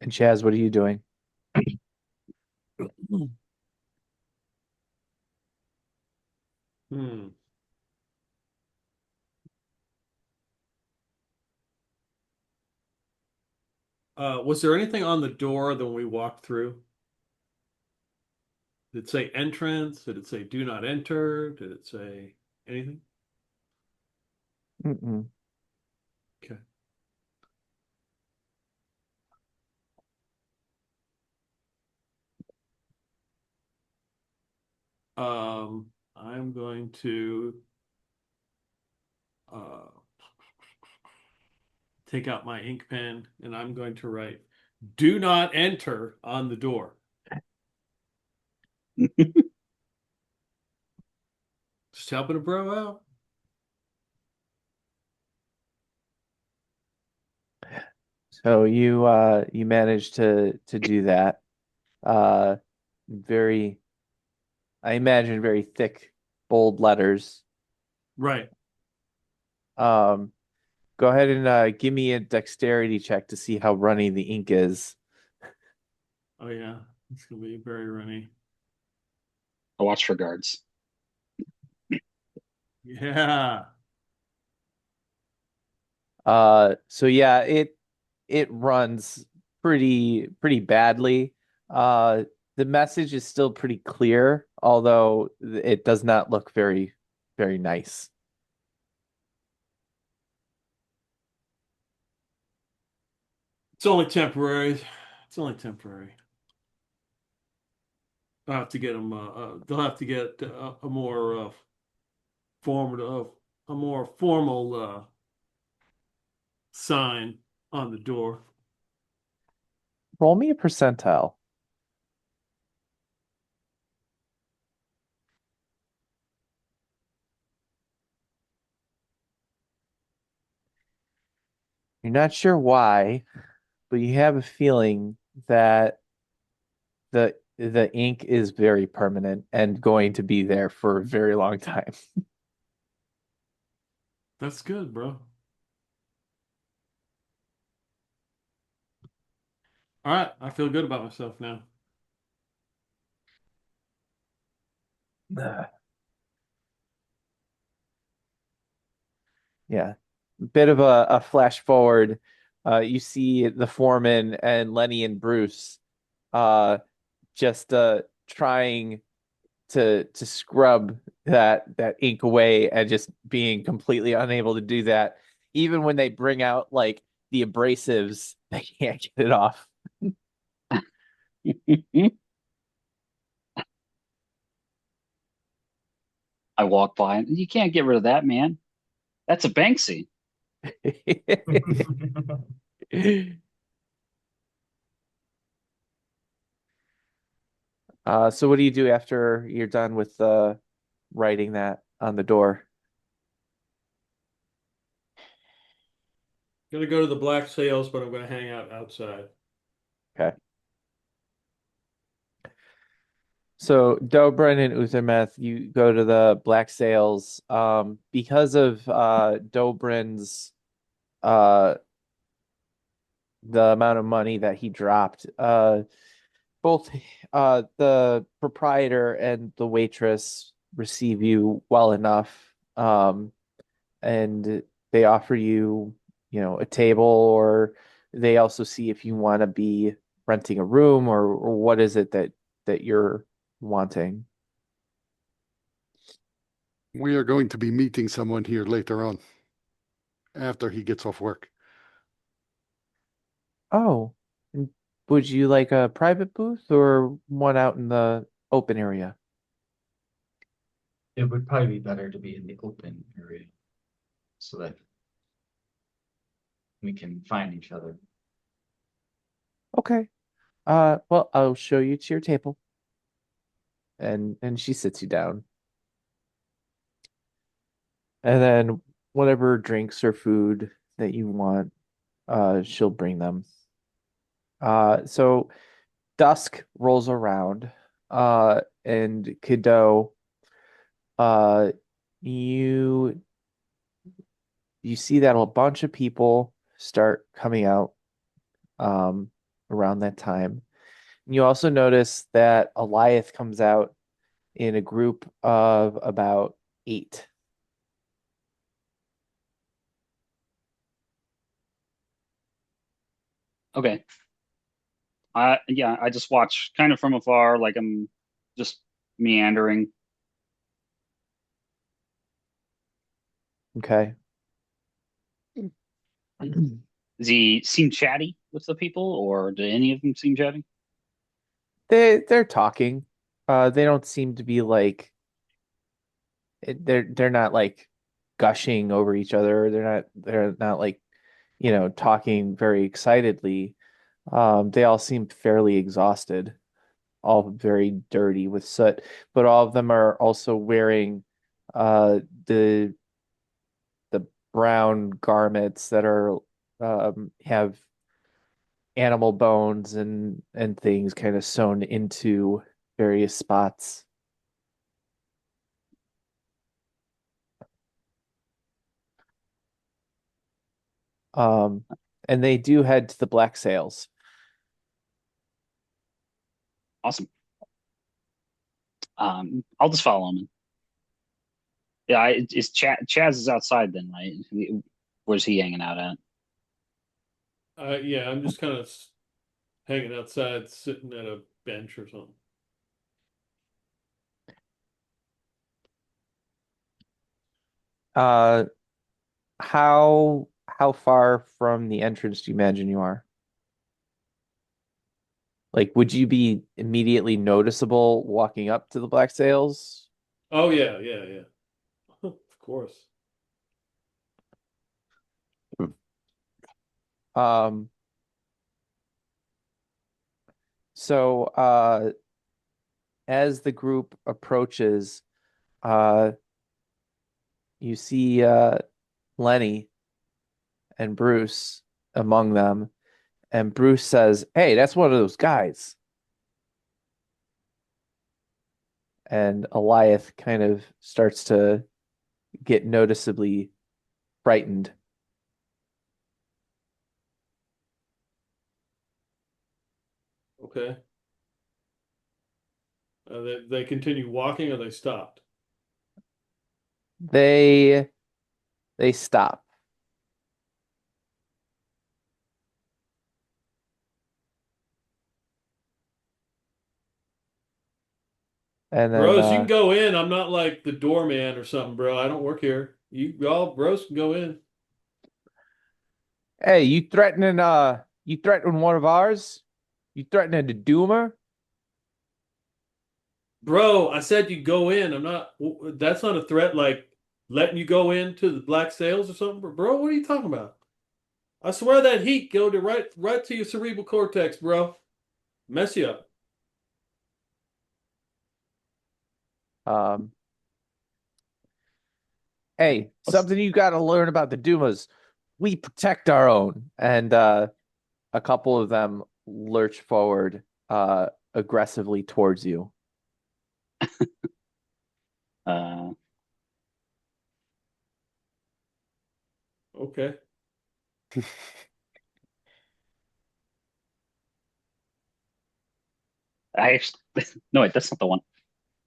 And Chaz, what are you doing? Hmm. Was there anything on the door that we walked through? Did it say entrance? Did it say do not enter? Did it say anything? Mm-mm. Okay. I'm going to uh, take out my ink pen and I'm going to write do not enter on the door. Just helping a bro out. So you managed to do that. Very, I imagine very thick, bold letters. Right. Um, Go ahead and give me a dexterity check to see how runny the ink is. Oh yeah, it's gonna be very runny. I watch for guards. Yeah. So yeah, it runs pretty badly. Uh, the message is still pretty clear, although it does not look very nice. It's only temporary. It's only temporary. I'll have to get them. They'll have to get a more formative, a more formal sign on the door. Roll me a percentile. You're not sure why, but you have a feeling that the ink is very permanent and going to be there for a very long time. That's good, bro. All right, I feel good about myself now. Yeah. Bit of a flash forward. You see the foreman and Lenny and Bruce just trying to scrub that ink away and just being completely unable to do that. Even when they bring out like the abrasives, they can't get it off. I walk by and you can't get rid of that, man. That's a Banksy. So what do you do after you're done with writing that on the door? Gonna go to the Black Sails, but I'm gonna hang out outside. Okay. So Dobrin and Uthermeth, you go to the Black Sails. Because of Dobrin's uh the amount of money that he dropped, both the proprietor and the waitress receive you well enough. And they offer you, a table, or they also see if you want to be renting a room, or what is it that you're wanting. We are going to be meeting someone here later on after he gets off work. Oh, and would you like a private booth or one out in the open area? It would probably be better to be in the open area so that we can find each other. Okay. Well, I'll show you to your table. And she sits you down. And then whatever drinks or food that you want, she'll bring them. So dusk rolls around, and Kido, uh, you you see that a bunch of people start coming out um around that time. You also notice that Eliath comes out in a group of about 8. Okay. Yeah, I just watch kind of from afar, like I'm just meandering. Okay. Does he seem chatty with the people, or do any of them seem chatty? They're talking. They don't seem to be like they're not like gushing over each other. They're not like, talking very excitedly. They all seem fairly exhausted, all very dirty with soot, but all of them are also wearing uh the the brown garments that are have animal bones and things kind of sewn into various spots. Um, and they do head to the Black Sails. Awesome. I'll just follow him. Yeah, it's Chaz is outside then, right? Where's he hanging out at? Yeah, I'm just kind of hanging outside, sitting at a bench or something. Uh, how far from the entrance do you imagine you are? Like, would you be immediately noticeable walking up to the Black Sails? Oh yeah, yeah, yeah. Of course. Um, so as the group approaches, uh, you see Lenny and Bruce among them, and Bruce says, "Hey, that's one of those guys." And Eliath kind of starts to get noticeably frightened. Okay. They continue walking or they stopped? They stop. And then Bros, you can go in. I'm not like the doorman or something, bro. I don't work here. Y'all bros can go in. hey, you threatening one of ours? You threatening the Doomer? Bro, I said you go in. That's not a threat like letting you go into the black sails or something. Bro, what are you talking about? I swear that heat go to right to your cerebral cortex, bro. Mess you up. Um, hey, something you got to learn about the Doomas. We protect our own. And a couple of them lurch forward aggressively towards you. Uh, Okay. I actually, no, wait, that's not the one.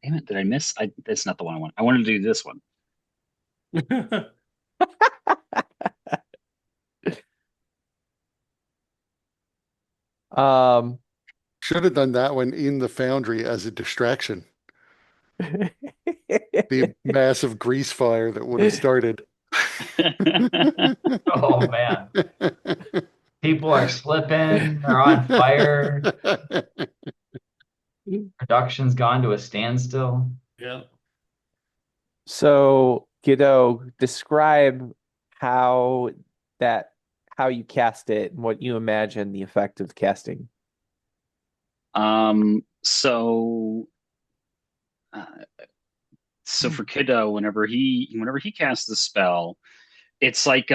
Damn it, did I miss? That's not the one I want. I wanted to do this one. Um, Should have done that one in the foundry as a distraction. The massive grease fire that would have started. Oh man, people are slipping. They're on fire. Production's gone to a standstill. Yeah. so, Godot, describe how that how you cast it and what you imagine the effect of casting. So, uh, so for Kiddo, whenever he casts the spell, it's like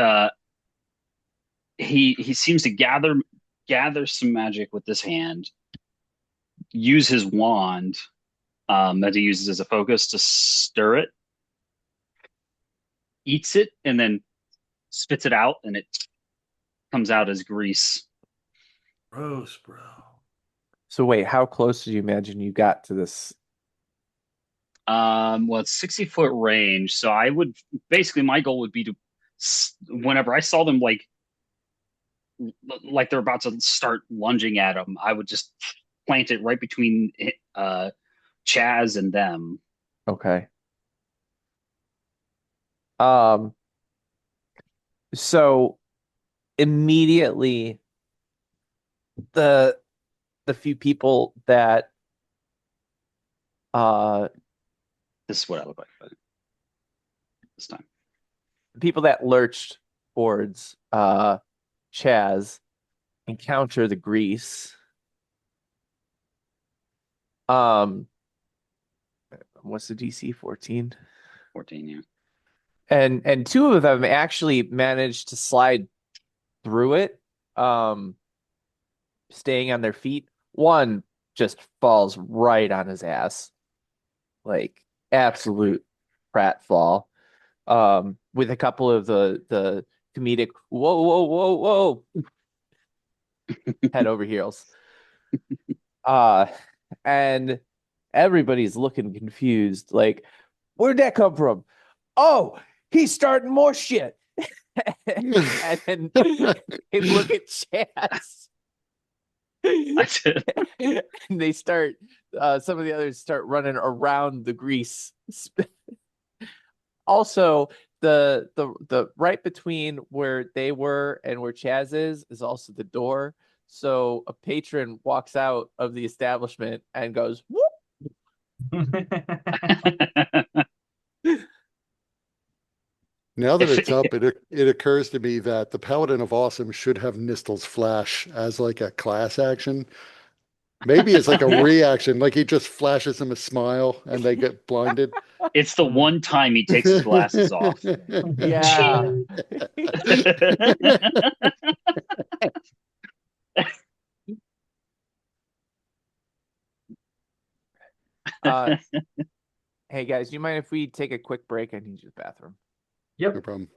he seems to gather some magic with this hand, use his wand that he uses as a focus to stir it, eats it, and then spits it out, and it comes out as grease. Gross, bro. So wait, how close did you imagine you got to this? Well, it's 60-foot range, so I would basically my goal would be to whenever I saw them like they're about to start lunging at him, I would just plant it right between Chaz and them. Okay. Um, so immediately the the few people that uh This is what I look like this time. the people that lurched towards Chaz encounter the grease. Um, what's the DC? 14? 14, yeah. And two of them actually managed to slide through it, staying on their feet. One just falls right on his ass. Like absolute pratfall. With a couple of the comedic whoa, whoa, whoa, whoa, head over heels. Uh, and everybody's looking confused, like, where'd that come from? Oh, he's starting more shit. And then they look at Chaz. And they start some of the others start running around the grease. Also, the right between where they were and where Chaz is also the door. So a patron walks out of the establishment and goes, whoop. Now that If it's up, it occurs to me that the Paladin of Awesome should have Nistel's Flash as like a class action. Maybe it's like a reaction, like he just flashes them a smile and they get blinded. it's the one time he takes his glasses off. Yeah. Hey guys, do you mind if we take a quick break? I need to use the bathroom. Yep. No problem.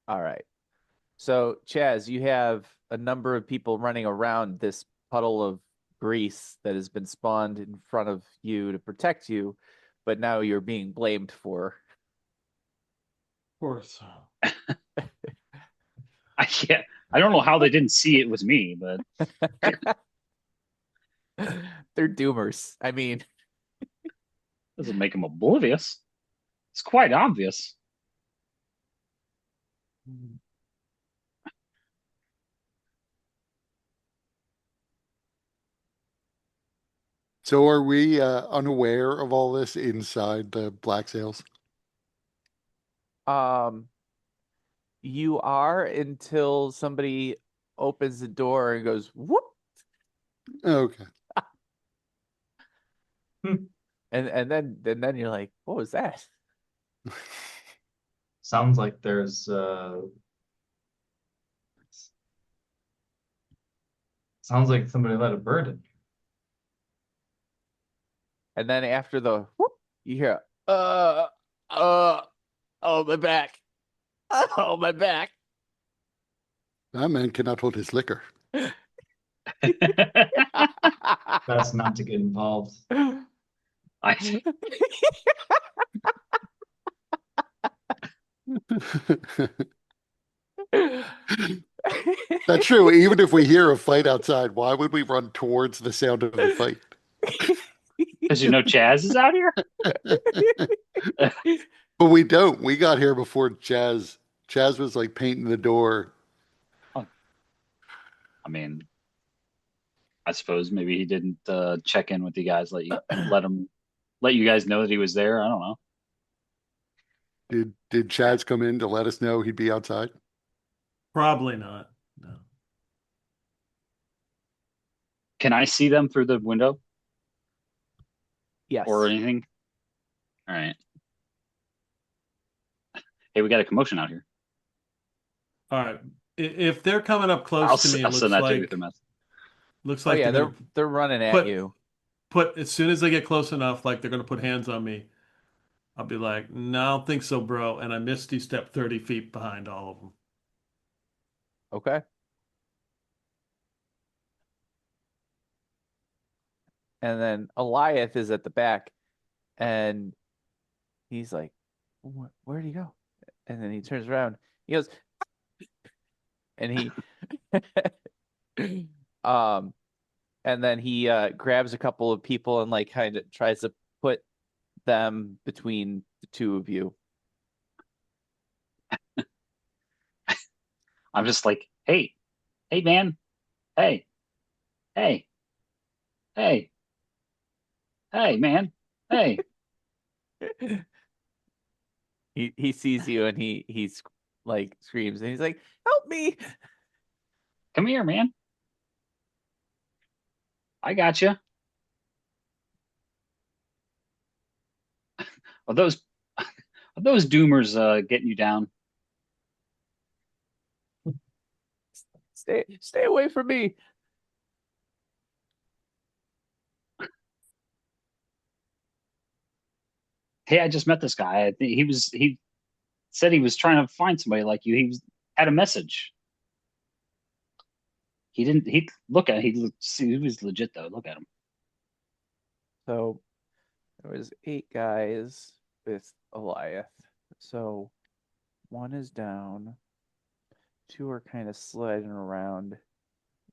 All right. So, Chaz, you have a number of people running around this puddle of grease that has been spawned in front of you to protect you, but now you're being blamed for. Of course. I don't know how they didn't see it was me, but They're doomers. I mean, doesn't make them oblivious. It's quite obvious. So are we unaware of all this inside the Black Sails? you are until somebody opens the door and goes whoop, Okay. and then you're like, what was that? Sounds like there's sounds like somebody let a bird in. And then after the whoop, you hear oh my back. Oh my back. That man cannot hold his liquor. Best not to get involved. I That's true. Even if we hear a fight outside, why would we run towards the sound of the fight? because Chaz is out here. But we don't. We got here before Chaz. Chaz was like painting the door. I mean, I suppose maybe he didn't check in with you guys, let you guys know that he was there. I don't know. Did Chaz come in to let us know he'd be outside? Probably not. No. Can I see them through the window Yes. or anything? All right. Hey, we got a commotion out here. All right. If they're coming up close to me, it I'll looks send that to you like with a message. looks Oh like yeah, they're gonna they're running at put- you. put as soon as they get close enough, like they're gonna put hands on me. I'll be like, no, I don't think so, bro. And I misty step 30 feet behind all of them. Okay. And then Eliath is at the back and he's like, where'd he go? And then he turns around. He goes, and he and then he grabs a couple of people and like kind of tries to put them between the two of you. I'm just like, hey, man, hey, hey, hey, man, hey. He sees you and he's like screams and he's like, help me. Come here, man. I got you. Are those doomers getting you down? Stay away from me. Hey, I just met this guy. I think he said he was trying to find somebody like you. Had a message. He didn't. He look at. He was legit though. Look at him. So there was 8 guys with Eliath. So 1 is down. 2 are kind of sliding around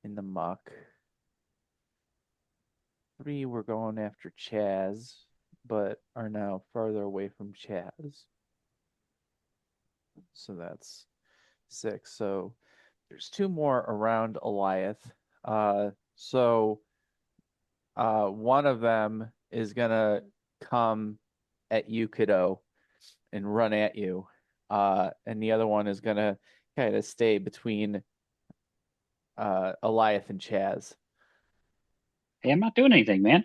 in the muck. 3 were going after Chaz, but are now farther away from Chaz. So that's 6. So there's 2 more around Eliath. So one of them is gonna come at you, kiddo, and run at you. And the other one is gonna kind of stay between Eliath and Chaz. Hey, I'm not doing anything, man.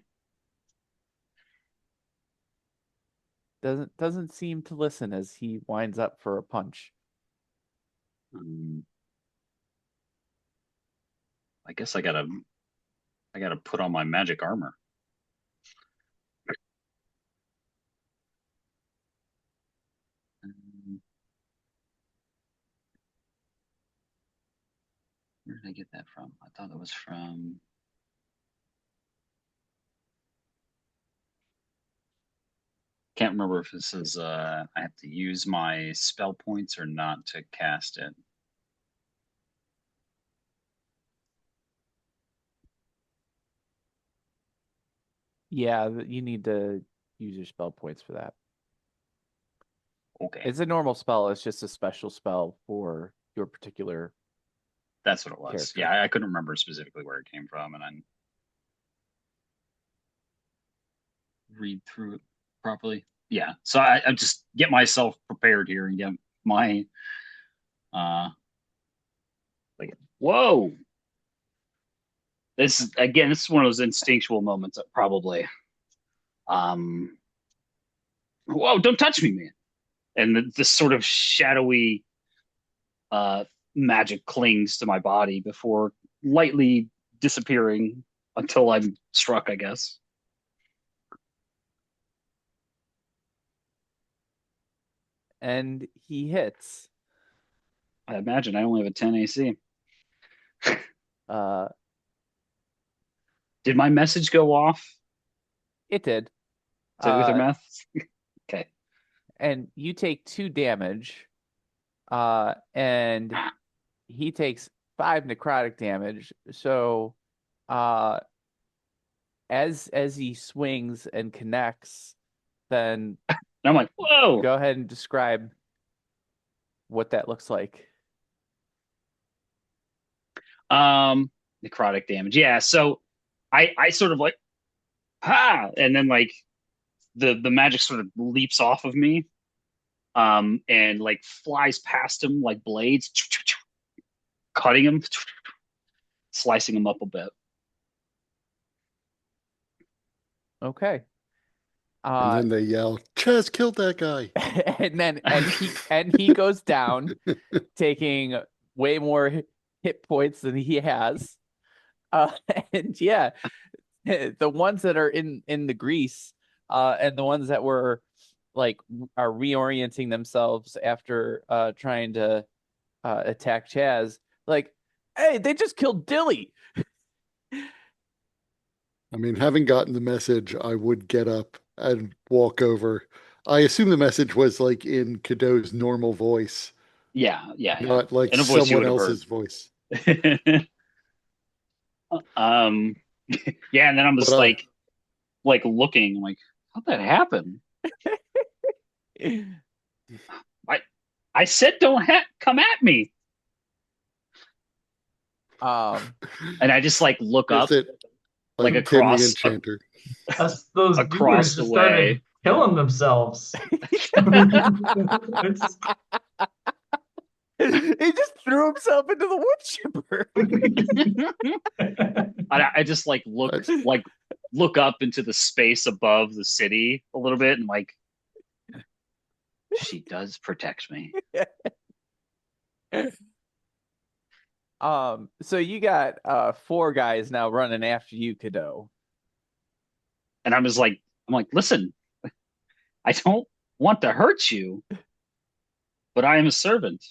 Doesn't seem to listen as he winds up for a punch. I guess I gotta put on my magic armor. Where did I get that from? I thought it was from. Can't remember if this is I have to use my spell points or not to cast it. Yeah, you need to use your spell points for that. Okay. It's a normal spell. It's just a special spell for your particular. That's what it was. Character. Yeah, I couldn't remember specifically where it came from, and I read through it properly. Yeah, so I just get myself prepared here and get my like, whoa. This is one of those instinctual moments that probably whoa, don't touch me, man. And this sort of shadowy magic clings to my body before lightly disappearing until I'm struck, I guess. And he hits. I imagine I only have a 10 AC. Did my message go off? It did. To Uthermeth? Okay. And you take 2 damage. And he takes 5 necrotic damage. So as he swings and connects, then and I'm like, whoa. Go ahead and describe what that looks like. Necrotic damage. Yeah, so I sort of like and then like the magic sort of leaps off of me. And like flies past him like blades, cutting him, slicing him up a bit. Okay. And then they yell, "Chaz killed that guy!" and he goes down, taking way more hit points than he has. And yeah, the ones that are in the grease, and the ones that were like are reorienting themselves after trying to attack Chaz, like, hey, they just killed Dilly. I mean, having gotten the message, I would get up and walk over. I assume the message was like in Cadeau's normal voice. Yeah. Not like in a voice someone else's voice. Yeah, and then I'm just like looking, like, how'd that happen? I said don't come at me. And I just like look up, like across the Enchanter. Those across viewers the just started way. killing themselves. He just threw himself into the wood chipper. I just like look up into the space above the city a little bit, and like, she does protect me. So you got 4 guys now running after you, Cadeau. And I'm like, listen, I don't want to hurt you, but I am a servant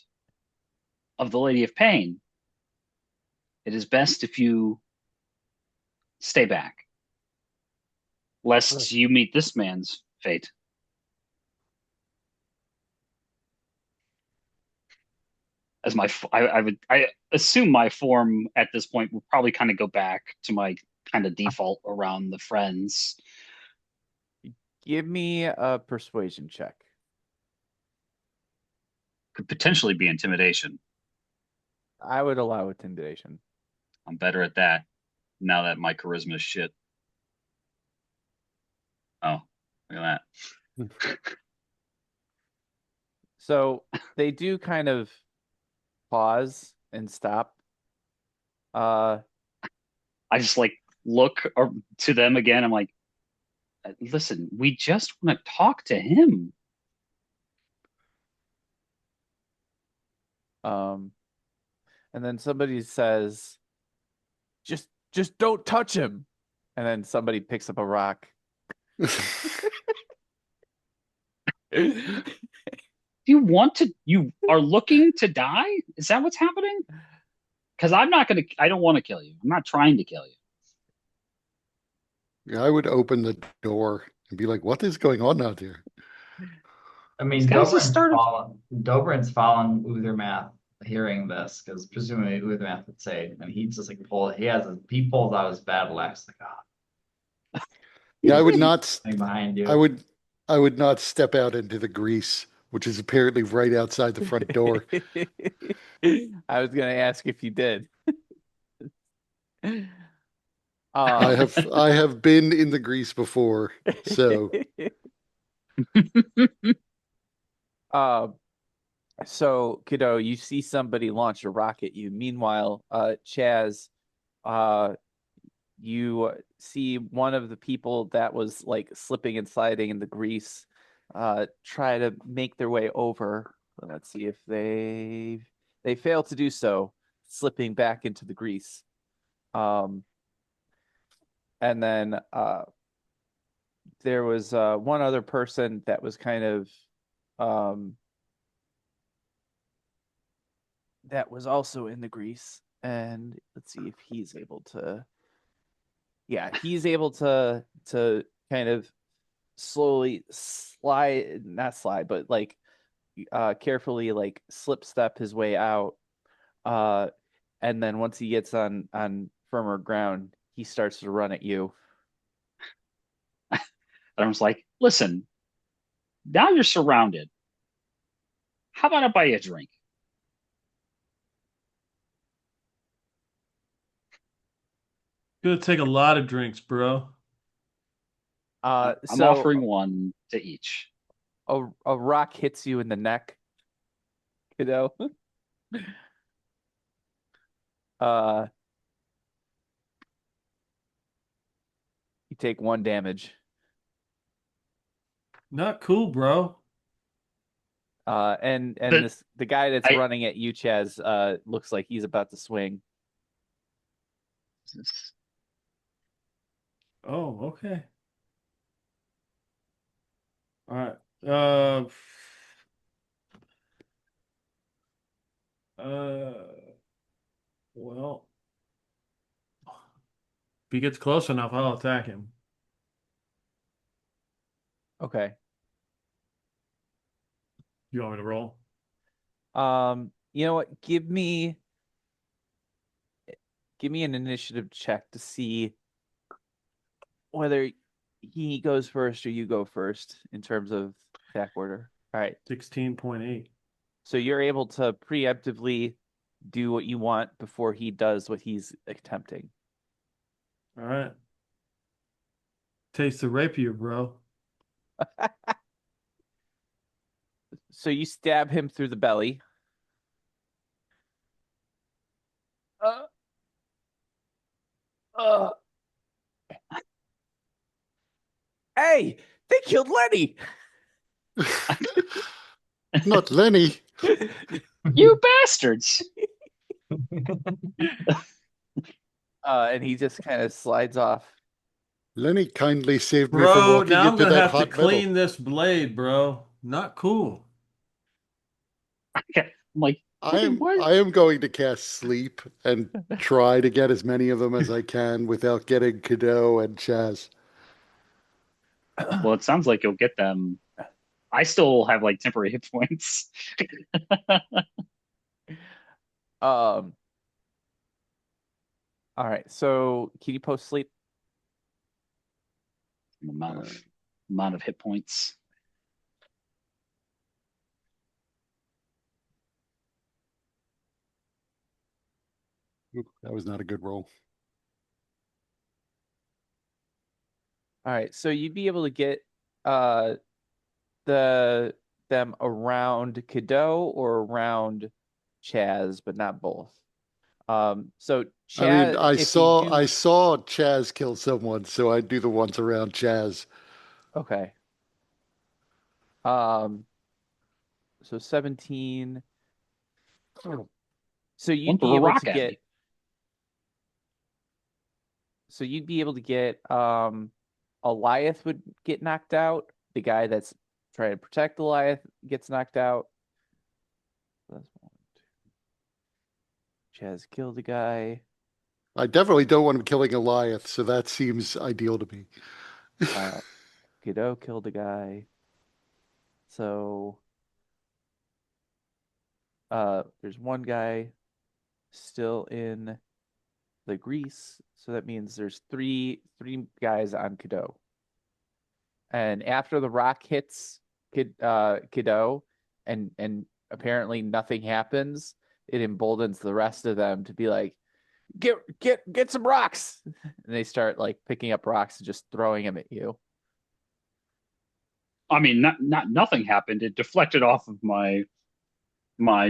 of the Lady of Pain. It is best if you stay back, lest you meet this man's fate. As I assume my form at this point will probably kind of go back to my kind of default around the friends. Give me a persuasion check. Could potentially be intimidation. I would allow intimidation. I'm better at that now that my charisma is shit. Oh, look at that. So they do kind of pause and stop. I just like look to them again. I'm like, listen, we just want to talk to him. And then somebody says, just don't touch him. And then somebody picks up a rock. You are looking to die? Is that what's happening? Because I don't want to kill you. I'm not trying to kill you. Yeah, I would open the door and be like, what is going on out here? I mean, These guys just started. Dobrin's following Uthermath hearing this, because presumably Uthermath would say, and he just like he pulls out his battle axe, like, Yeah, I would not. behind you. I would not step out into the grease, which is apparently right outside the front door. I was going to ask if you did. I have been in the grease before, so. So, kiddo, you see somebody launch a rock at you. Meanwhile, Chaz, you see one of the people that was like slipping and sliding in the grease, try to make their way over. Let's see if they fail to do so, slipping back into the grease. And then there was one other person that was kind of that was also in the grease, and let's see if he's able to. Yeah, he's able to kind of slowly not slide, but like carefully like slip step his way out. And then once he gets on firmer ground, he starts to run at you. And I was like, listen, now you're surrounded. How about I buy you a drink? Gonna take a lot of drinks, bro. I'm So offering one to each. a rock hits you in the neck, you know. You take 1 damage. Not cool, bro. And the guy that's running at you, Chaz, looks like he's about to swing. Oh, okay. All right. Well, if he gets close enough, I'll attack him. Okay. You want me to roll? You know what? Give me an initiative check to see whether he goes first or you go first in terms of attack order. All right. 16.8. So you're able to preemptively do what you want before he does what he's attempting. All right. Taste the rapier, bro. So you stab him through the belly. Hey, they killed Lenny. Not Lenny. You bastards. And he just kind of slides off. Lenny kindly saved me from Bro, walking now I'm into gonna that have to hot metal. clean this blade, bro. Not cool. I'm like, what? I am going to cast sleep and try to get as many of them as I can without getting Cadeau and Chaz. Well, it sounds like you'll get them. I still have like temporary hit points. Um, all right. So can you post sleep? Amount of hit points. Oop, that was not a good roll. All right. So you'd be able to get them around Cadeau or around Chaz, but not both. So I mean, Chaz, if you I do, saw Chaz kill someone, so I'd do the ones around Chaz. okay. Um, so 17. So One you'd threw be a able rock to at get me. so you'd be able to get Eliath would get knocked out. The guy that's trying to protect Eliath gets knocked out. That's one, two. Chaz killed a guy. I definitely don't want him killing Eliath, so that seems ideal to me. Godot killed a guy. So there's one guy still in the grease, so that means there's three guys on Godot. And after the rock hits Godot and apparently nothing happens, it emboldens the rest of them to be like, get some rocks. And they start like picking up rocks and just throwing them at you. I mean, nothing happened. It deflected off of my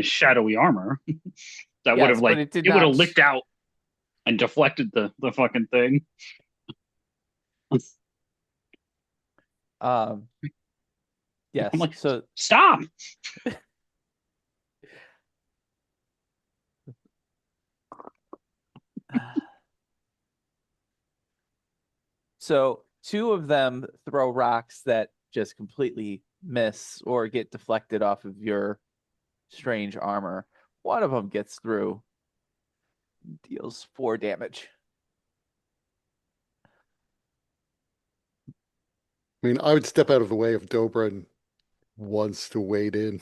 shadowy armor. That would Yes, have but like it did it would have not. licked out and deflected the fucking thing. Um, I'm yes. like, So stop. so two of them throw rocks that just completely miss or get deflected off of your strange armor. One of them gets through, deals 4 damage. I mean, I would step out of the way if Dobrin wants to wade in.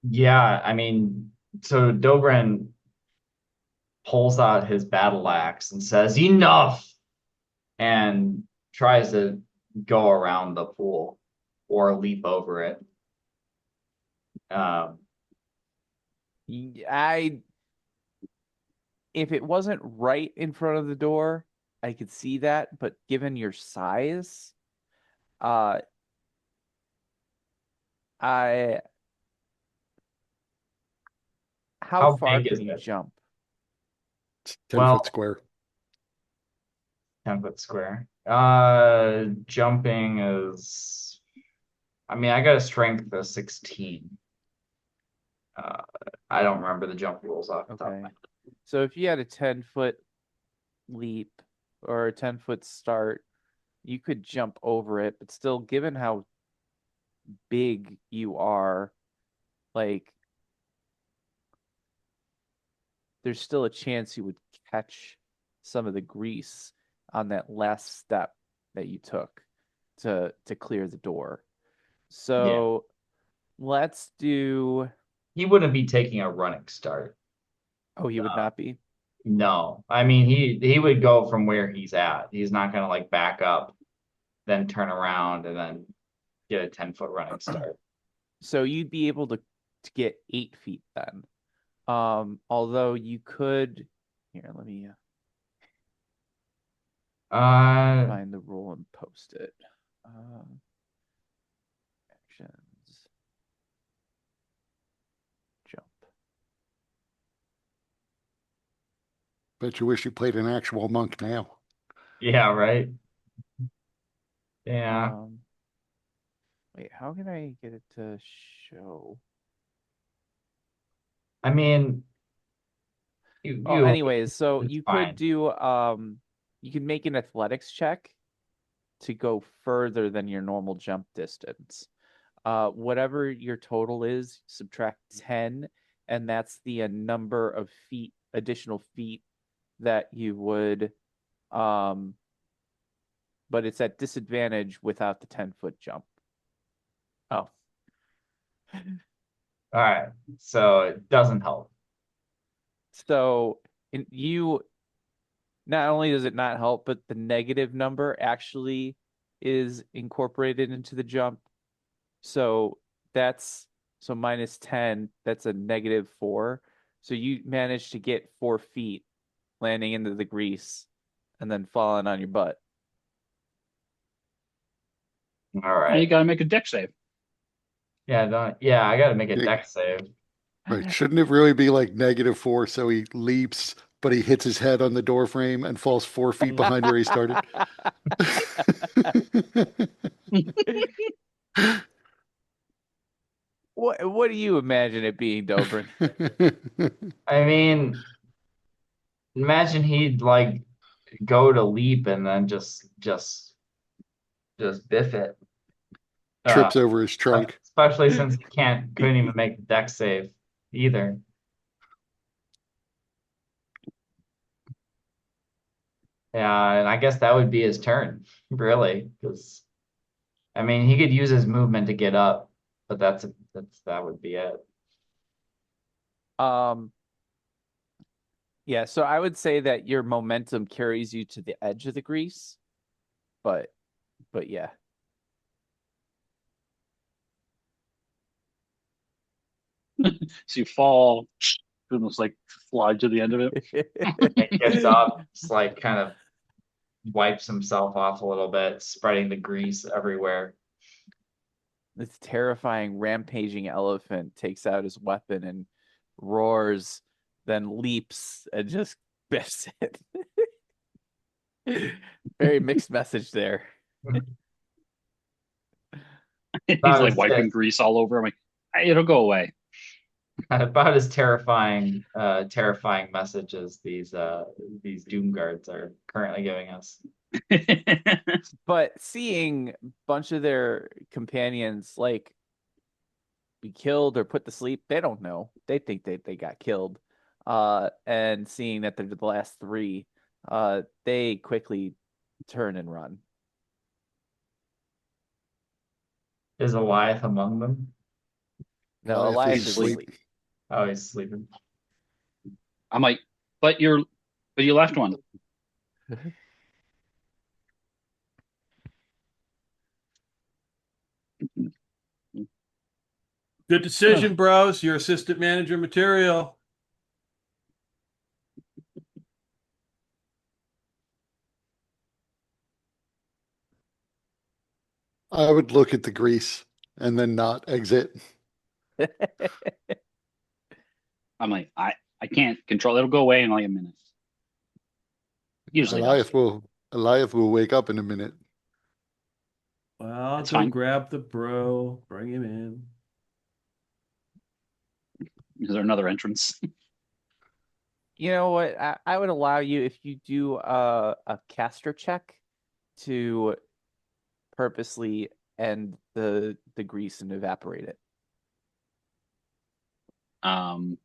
Yeah, I mean, so Dobrin pulls out his battle axe and says, "Enough!" and tries to go around the pool or leap over it. Um, I if it wasn't right in front of the door, I could see that, but given your size, uh I how how far big is can you it? jump? It's 10-foot Well, square. 10-foot square. Jumping is, I mean, I got a strength of 16. Uh, I don't remember the jump rules off the top of Okay. my head. So if you had a 10-foot leap or a 10-foot start, you could jump over it, but still, given how big you are, like there's still a chance you would catch some of the grease on that last step that you took to clear the door. Yeah. So let's do. He wouldn't be taking a running start. Oh, he would not be. No. I mean, he would go from where he's at. He's not gonna like back up, then turn around and then get a 10-foot running start. So you'd be able to get 8 feet then. Although you could. Here, let me find the rule and post it. Actions. Jump. Bet you wish you played an actual monk now. Yeah, right. Yeah. Wait, how can I get it to show? I mean, Oh, anyways, so it's you fine. could do you can make an athletics check to go further than your normal jump distance. Whatever your total is, subtract 10, and that's the number of feet, additional feet that you would, but it's at disadvantage without the 10-foot jump. Oh, All right. So it doesn't help. so you not only does it not help, but the negative number actually is incorporated into the jump. So that's so minus 10, that's a -4. So you managed to get 4 feet landing into the grease and then falling on your butt. All Now you right. got to make a deck save. Yeah, I gotta make a Yeah. deck save. Right. Shouldn't it really be like -4? So he leaps, but he hits his head on the door frame and falls 4 feet behind where he started. What do you imagine it being, Dobrin? I mean, imagine he'd like go to leap and then just biff it. Trips over his trunk. Especially since he couldn't even make the deck save either. Yeah, and I guess that would be his turn, really, because I mean he could use his movement to get up, but that would be it. Um, yeah, so I would say that your momentum carries you to the edge of the grease, but yeah. So you fall, almost like slide to the end of it. He gets up, just like kind of wipes himself off a little bit, spreading the grease everywhere. This terrifying rampaging elephant takes out his weapon and roars, then leaps and just biffs it. Very mixed message there. He's About like as wiping grease all over. I'm like, it'll go away. about as terrifying message as these Doomguards are currently giving us. But seeing a bunch of their companions like be killed or put to sleep, they don't know. They think they got killed. And seeing that they're the last 3, they quickly turn and run. Is Eliath among them? No, Eliath Elias is is asleep. asleep. Oh, he's sleeping. I'm like, but you left one. Good decision, bros. Your assistant manager material. I would look at the grease and then not exit. I'm like, I can't control. It'll go away in like a minute. Usually does. Eliath will wake up in a minute. Well, That's go fine. grab the bro, bring him in. Is there another entrance? You know what? I would allow you if you do a caster check to purposely end the grease and evaporate it. No,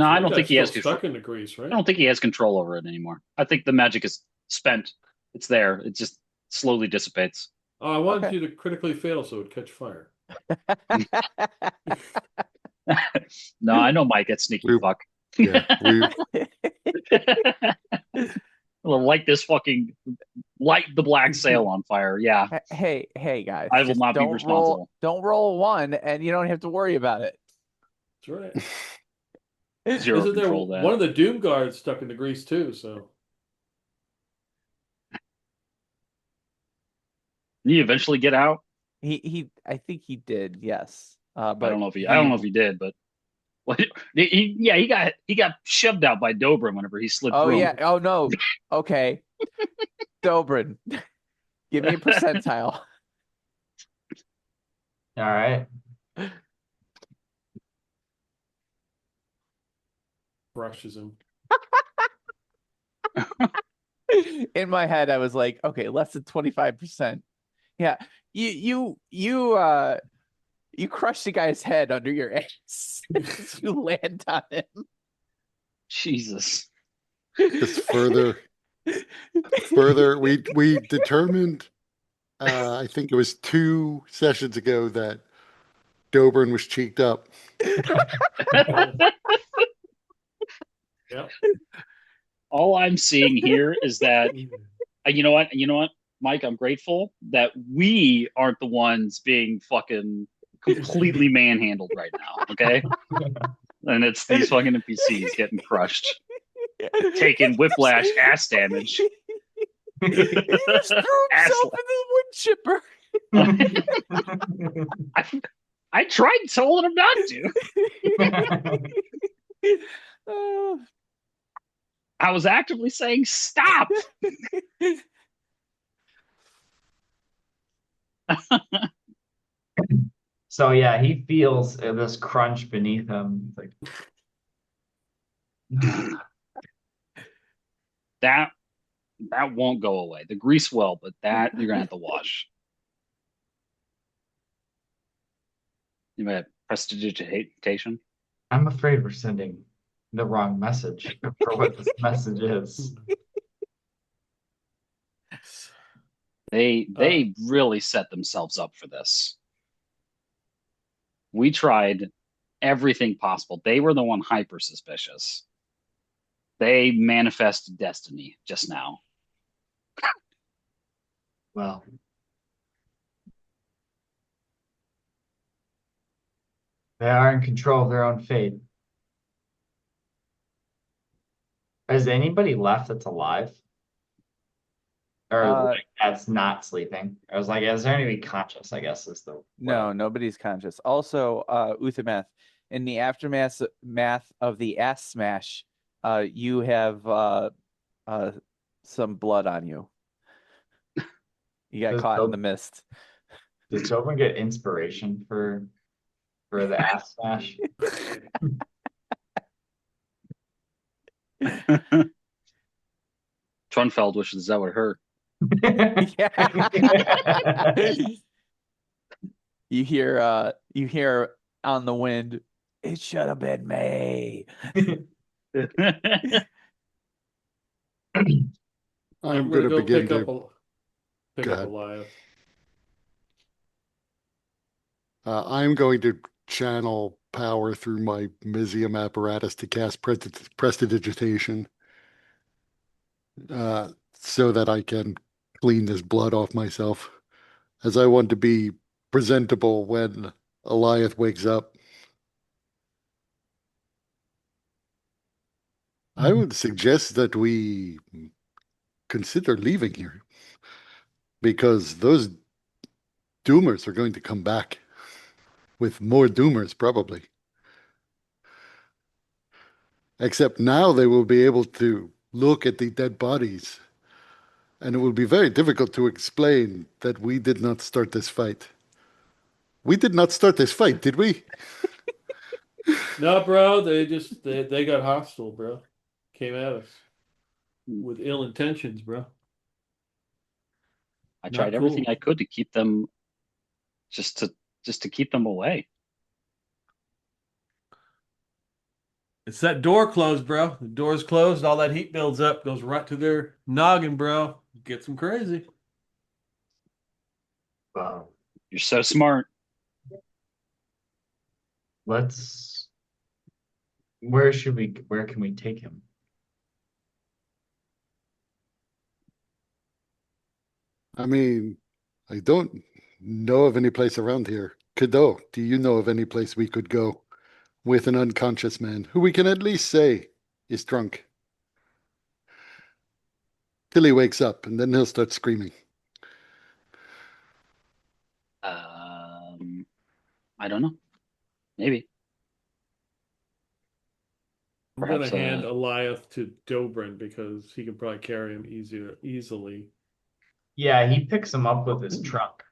I don't think he has still control. stuck in the grease, right? I don't think he has control over it anymore. I think the magic is spent. It's there. It just slowly dissipates. Oh, I wanted Okay. you to critically fail so it would catch fire. No, I know Mike. It's sneaky fuck. Yeah, Well, light the black sail on fire. Yeah, Hey guys, I will just not be responsible. Don't roll a 1 and you don't have to worry about it. That's right. Zero Isn't there control. one of the Doomguards stuck in the grease too? So Did he eventually get out? I think he did, yes. I But don't know if he did, but well, he got shoved out by Dobrin whenever he slid Oh through. yeah. Oh no. Okay. Dobrin, give me a percentile. All right. brushes him. In my head, I was like, okay, less than 25%. Yeah. You crush the guy's head under your ass. You land on him. Jesus. Just further, we determined, I think it was 2 sessions ago, that Dobrin was cheeked up. Yep. All I'm seeing here is that, you know what? You know what, Mike? I'm grateful that we aren't the ones being fucking completely manhandled right now. Okay, and it's these fucking NPCs getting crushed, taking whiplash, ass damage. He just threw Ass himself in the wood chipper. I tried telling him not to. Oh. I was actively saying stop. So yeah, he feels this crunch beneath him. Like, That won't go away. The grease will, but that you're gonna have to wash. You might have prestidigitation. I'm afraid we're sending the wrong message for what this message is. They really set themselves up for this. We tried everything possible. They were the one hyper suspicious. They manifested destiny just now. Well, they are in control of their own fate. Is anybody left that's alive? Or like, that's not sleeping? I was like, is there anybody conscious, I guess is the No, nobody's conscious. Also, Uthermath, in the aftermath of the ass smash, you have some blood on you. You got caught in the mist. Does Tobin get inspiration for the ass smash? Trunfeld wishes that would hurt. You hear on the wind, it should have been me. I'm going to go begin pick up to. pick Go up ahead. Eliath. I'm going to channel power through my Mizium apparatus to cast prestidigitation, so that I can clean this blood off myself, as I want to be presentable when Eliath wakes up. I would suggest that we consider leaving here, because those doomers are going to come back with more doomers, probably. Except now they will be able to look at the dead bodies, and it will be very difficult to explain that we did not start this fight. We did not start this fight, did we? No, bro, they got hostile, bro. Came at us with ill intentions, bro. I Not tried everything cool. I could to keep them just to keep them away. It's that door closed, bro. The door's closed, all that heat builds up, goes right to their noggin, bro. Gets them crazy. Wow. You're so smart. Where can we take him? I mean, I don't know of any place around here. Cadeau, do you know of any place we could go with an unconscious man who we can at least say is drunk? Till he wakes up, and then he'll start screaming. I don't know. Maybe. I'm gonna Perhaps hand Eliath to Dobrin because he can probably carry him easily. Yeah, he picks him up with his trunk.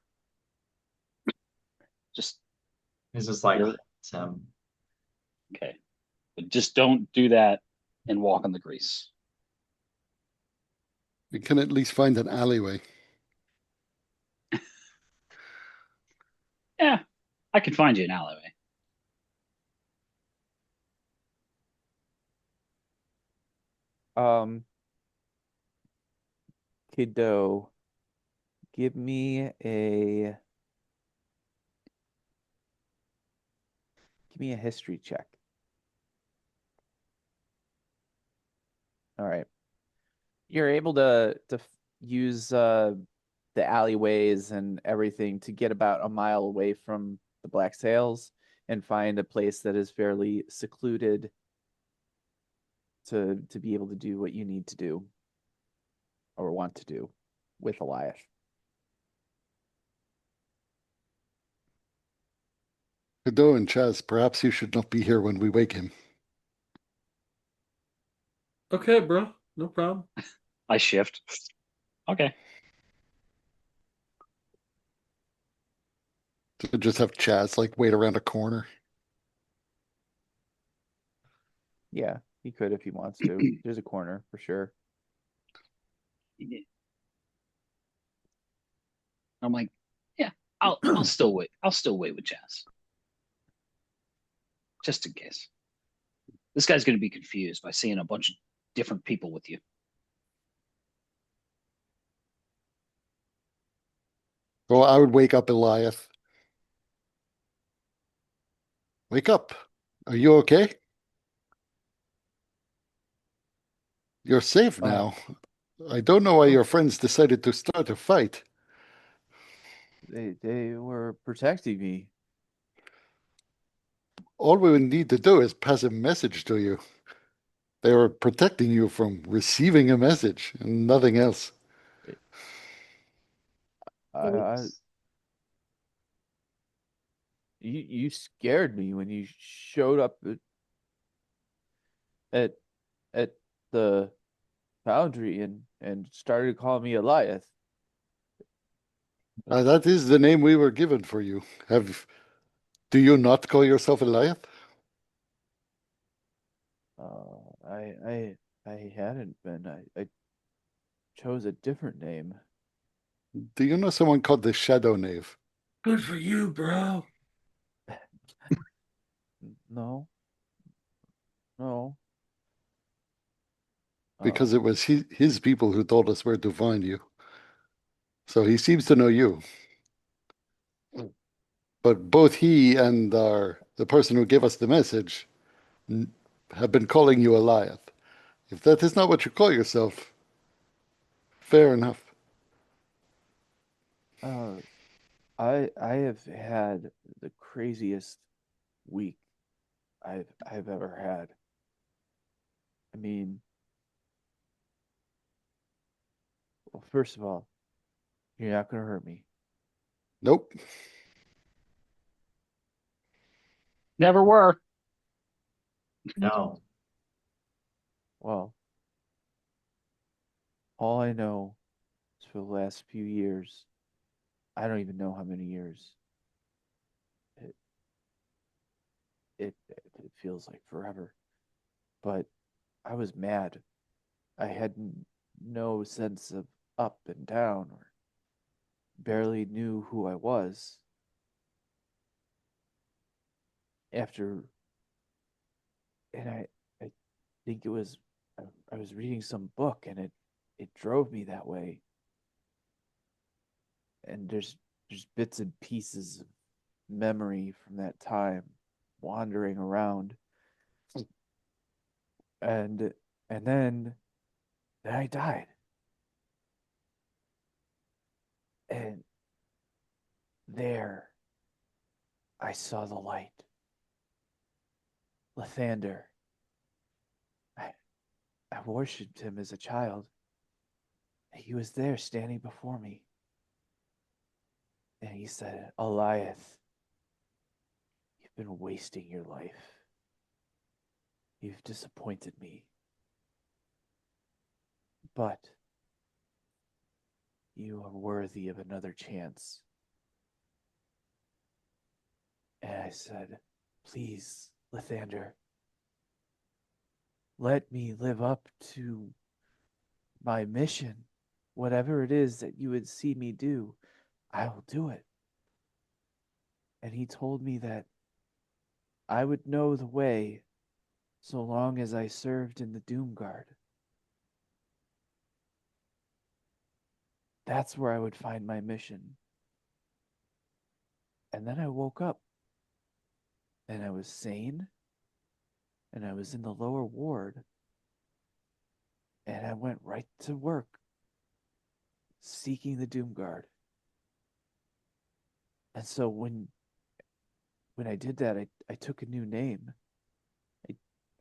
just He's just like, Really? it's him. okay. But just don't do that and walk on the grease. We can at least find an alleyway. Yeah, I can find you an alleyway. Um, kiddo, give me a history check. All right. You're able to use the alleyways and everything to get about a mile away from the Black Sails and find a place that is fairly secluded to be able to do what you need to do or want to do with Eliath. Cadeau and Chaz, perhaps you should not be here when we wake him. Okay, bro. No problem. I shift. Okay. To just have Chaz like wait around a corner. Yeah, he could if he wants to. There's a corner for sure. I'm like, yeah, I'll still wait. I'll still wait with Jazz. Just in case. This guy's gonna be confused by seeing a bunch of different people with you. Well, I would wake up Eliath. Wake up. Are you okay? You're safe now. I don't know why your friends decided to start a fight. They were protecting me. All we would need to do is pass a message to you. They were protecting you from receiving a message and nothing else. I you scared me when you showed up at at the foundry and started calling me Eliath. That is the name we were given for you. Do you not call yourself Eliath? I hadn't been. I chose a different name. Do you know someone called the Shadow Knave? Good for you, bro. No, no. Because it was his people who told us where to find you. So he seems to know you. But both he and the person who gave us the message have been calling you Eliath. If that is not what you call yourself, fair enough. Uh, I have had the craziest week I've ever had. I mean, well, first of all, you're not gonna hurt me. Nope. Never were. No. Well, all I know is for the last few years, I don't even know how many years. It it feels like forever. But I was mad. I had no sense of up and down or barely knew who I was. After and I think it was I was reading some book and it drove me that way. And there's bits and pieces of memory from that time wandering around. And then I died. And there I saw the light. Lathander. I, I worshipped him as a child. He was there standing before me. And he said, Eliath, you've been wasting your life. You've disappointed me. But you are worthy of another chance. And I said, please, Lathander, let me live up to my mission. whatever it is that you would see me do, I will do it. And he told me that I would know the way so long as I served in the Doomguard. That's where I would find my mission. And then I woke up and I was sane and I was in the lower ward and I went right to work seeking the Doomguard. And so when I did that, I took a new name. I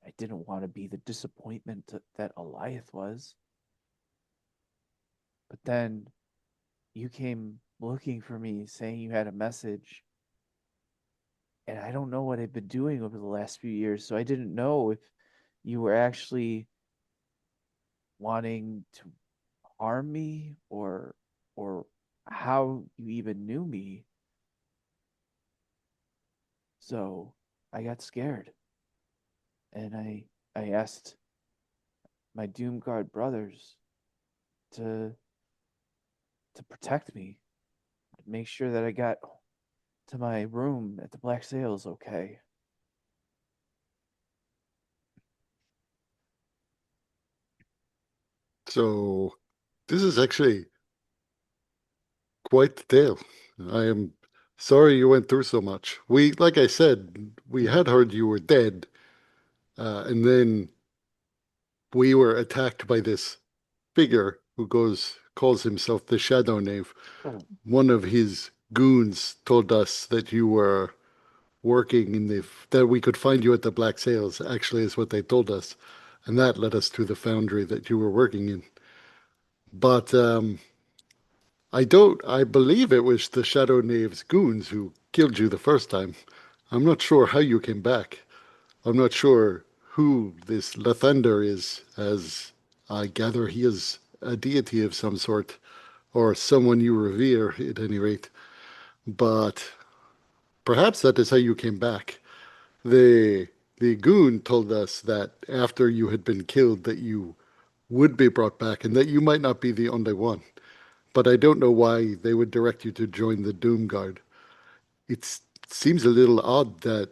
I didn't want to be the disappointment that Eliath was. But then you came looking for me, saying you had a message. And I don't know what I've been doing over the last few years, so I didn't know if you were actually wanting to harm me or how you even knew me. So I got scared and I asked my Doomguard brothers to to protect me, to make sure that I got to my room at the Black Sails okay. So this is actually quite the tale. I am sorry you went through so much. Like I said, we had heard you were dead, and then we were attacked by this figure who calls himself the Shadow Knave. Oh, One of his goons told us that you were working that we could find you at the Black Sails, actually is what they told us. And that led us to the foundry that you were working in. But I believe it was the Shadow Knave's goons who killed you the first time. I'm not sure how you came back. I'm not sure who this Lathander is, as I gather he is a deity of some sort, or someone you revere at any rate. But perhaps that is how you came back. The the goon told us that after you had been killed that you would be brought back and that you might not be the only one. But I don't know why they would direct you to join the Doomguard. It seems a little odd that,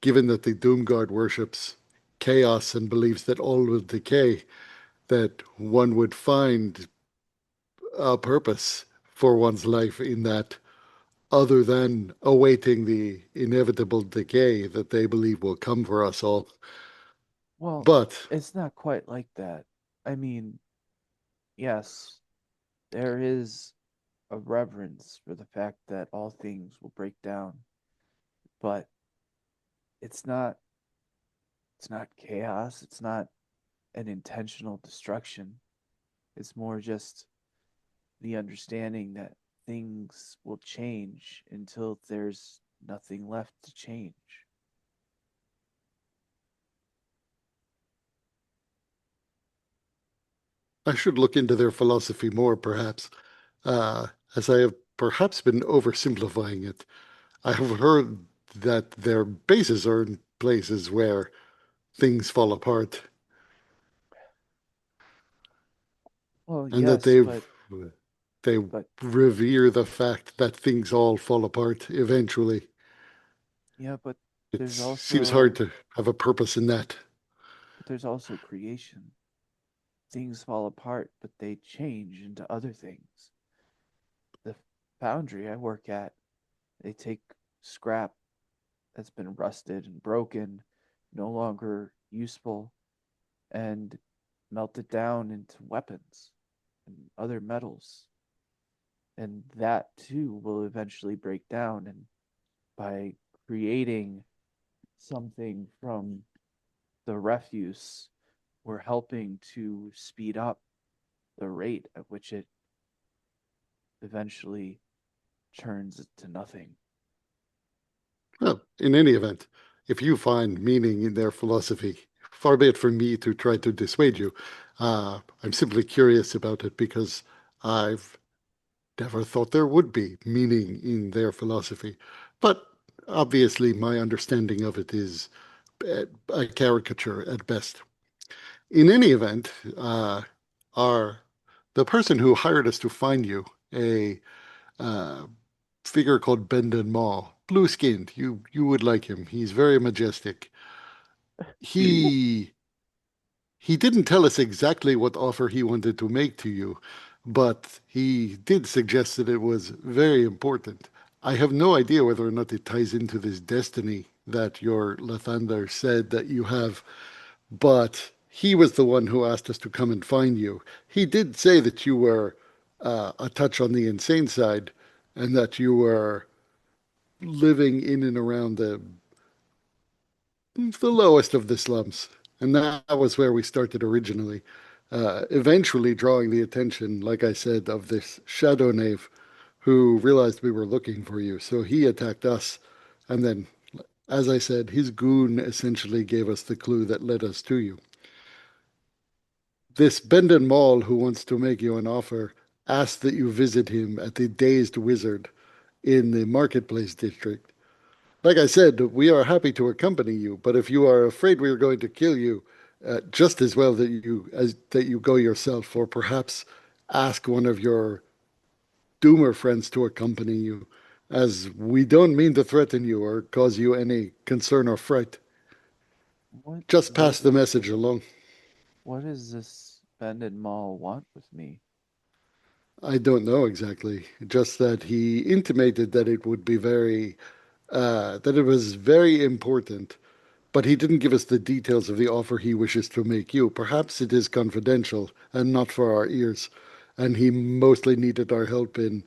given that the Doomguard worships chaos and believes that all will decay, that one would find a purpose for one's life in that other than awaiting the inevitable decay that they believe will come for us all. well, But it's not quite like that. I mean, yes, there is a reverence for the fact that all things will break down, but it's not it's not chaos, it's not an intentional destruction. It's more just the understanding that things will change until there's nothing left to change. I should look into their philosophy more, perhaps, uh, as I have perhaps been oversimplifying it. I have heard that their bases are in places where things fall apart, Well, and that yes, they but revere the fact that things all fall apart eventually. yeah, It there's seems hard also to have a purpose in that. but there's also creation. Things fall apart, but they change into other things. The foundry I work at, they take scrap that's been rusted and broken, no longer useful, and melt it down into weapons and other metals. And that too will eventually break down. And by creating something from the refuse, we're helping to speed up the rate at which it eventually turns to nothing. Well, in any event, if you find meaning in their philosophy, far be it from me to try to dissuade you. I'm simply curious about it because I've never thought there would be meaning in their philosophy. But obviously, my understanding of it is a caricature at best. In any event, our The person who hired us to find you, a uh, figure called Bendon Mawl, blue-skinned. You would like him. He's very majestic. He he didn't tell us exactly what offer he wanted to make to you, but he did suggest that it was very important. I have no idea whether or not it ties into this destiny that your Lathander said that you have, but he was the one who asked us to come and find you. He did say that you were a touch on the insane side and that you were living in and around the lowest of the slums. And that was where we started originally. Eventually drawing the attention, like I said, of this shadow knave who realized we were looking for you. So he attacked us. And then, as I said, his goon essentially gave us the clue that led us to you. This Bendon Mawl, who wants to make you an offer, asked that you visit him at the Dazed Wizard in the Marketplace District. Like I said, we are happy to accompany you, but if you are afraid we are going to kill you, just as well that you go yourself, or perhaps ask one of your doomer friends to accompany you, as we don't mean to threaten you or cause you any concern or fright. What Just what pass the message along. what does this Bendon Mall want with me? I don't know exactly, just that he intimated that it would be that it was very important, but he didn't give us the details of the offer he wishes to make you. Perhaps it is confidential and not for our ears, and he mostly needed our help in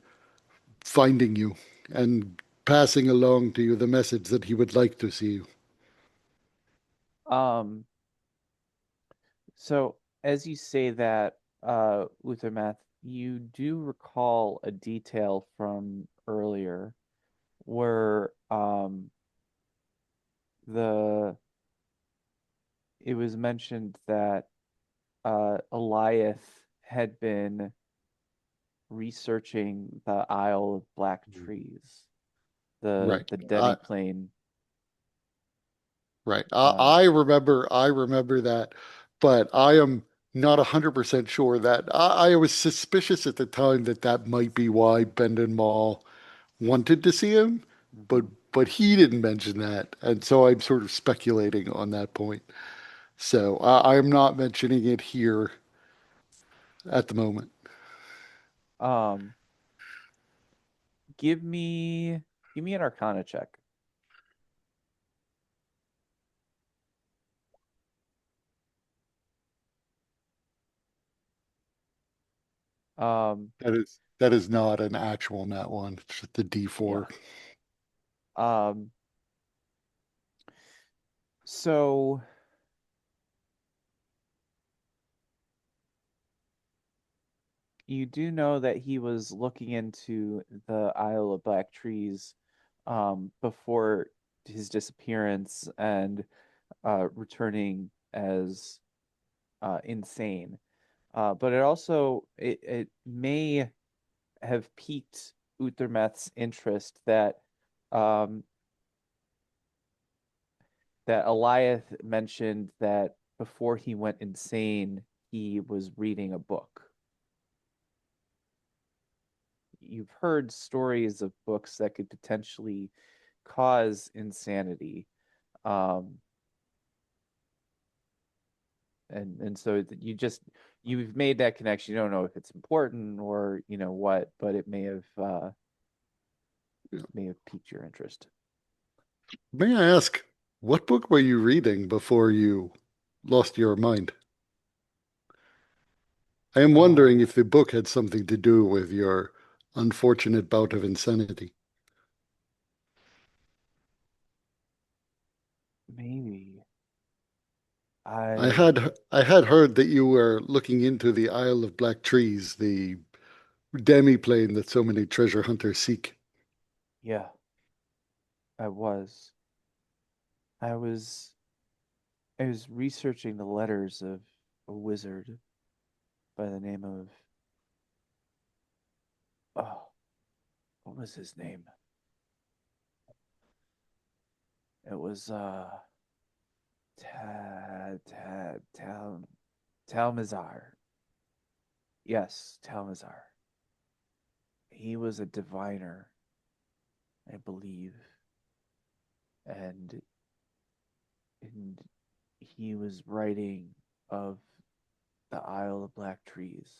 finding you and passing along to you the message that he would like to see you. Um, so as you say that, Uthermath, you do recall a detail from earlier where the it was mentioned that Eliath had been researching the Isle of Black Trees, the Right. demi-plane. Right. Uh, I remember that, but I am not 100% sure that I was suspicious at the time that that might be why Bendon Mall wanted to see him, but mhm. but he didn't mention that, and so I'm sort of speculating on that point. So I'm not mentioning it here at the moment. Um, give me an Arcana check. Um, That is not an actual nat one. It's just a yeah. D4. Um, so you do know that he was looking into the Isle of Black Trees before his disappearance and returning as insane. But it may have piqued Uthermeth's interest um, that Eliath mentioned that before he went insane, he was reading a book. You've heard stories of books that could potentially cause insanity. Um, and so you've made that connection. You don't know if it's important or what, but it may have piqued your interest. May I ask, what book were you reading before you lost your mind? I am wondering Oh, if the book had something to do with your unfortunate bout of insanity. maybe I I had heard that you were looking into the Isle of Black Trees, the demi-plane that so many treasure hunters seek. yeah, I was. I was I was researching the letters of a wizard by the name of oh, what was his name? It was Ta Ta Tal Talmizar. Yes, Talmizar. He was a diviner, I believe. And, and he was writing of the Isle of Black Trees.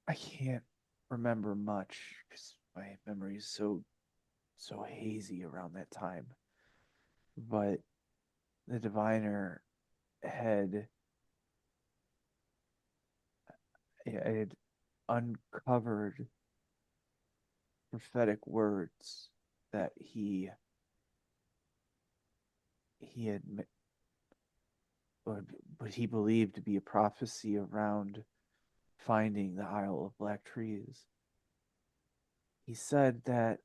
I can't remember much because my memory is so hazy around that time. But the diviner had had uncovered prophetic words that he had what he believed to be a prophecy around finding the Isle of Black Trees. He said that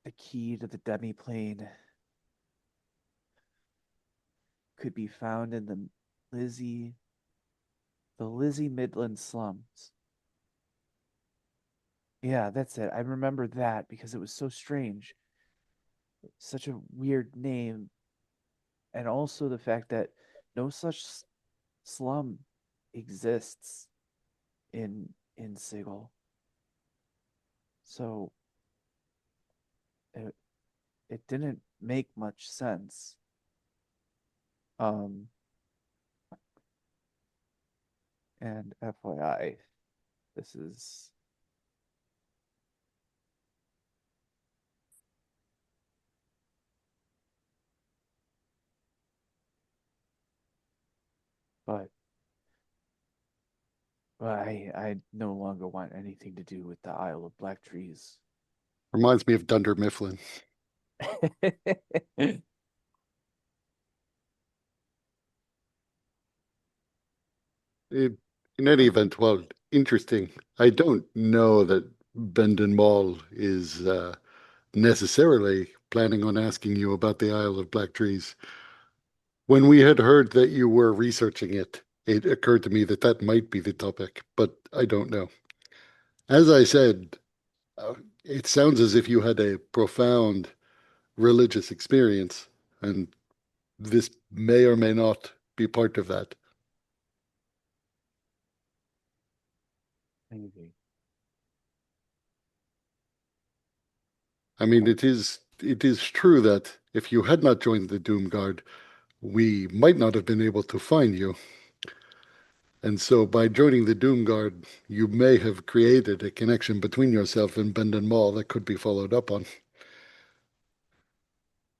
the key to the demiplane could be found in the Lizzie Midland Slums. Yeah, that's it. I remember that because it was so strange. Such a weird name. And also the fact that no such slum exists in Sigil. So it, it didn't make much sense. Um, and FYI, this is but I no longer want anything to do with the Isle of Black Trees. Reminds me of Dunder Mifflin. It, in any event, well, interesting. I don't know that Bendon Mawl is necessarily planning on asking you about the Isle of Black Trees. When we had heard that you were researching it, it occurred to me that that might be the topic, but I don't know. As I said, it sounds as if you had a profound religious experience, and this may or may not be part of that. Maybe. I mean, it is true that if you had not joined the Doomguard, we might not have been able to find you. And so by joining the Doomguard, you may have created a connection between yourself and Bendon Mawl that could be followed up on.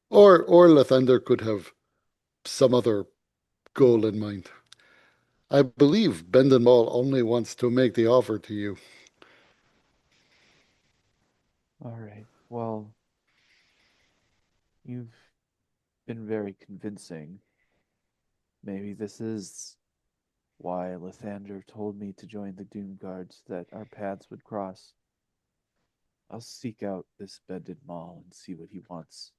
Or Lathander could have some other goal in mind. I believe Bendon Mawl only wants to make the offer to you. All right. Well, you've been very convincing. Maybe this is why Lathander told me to join the Doomguard so that our paths would cross. I'll seek out this Bended Maul and see what he wants.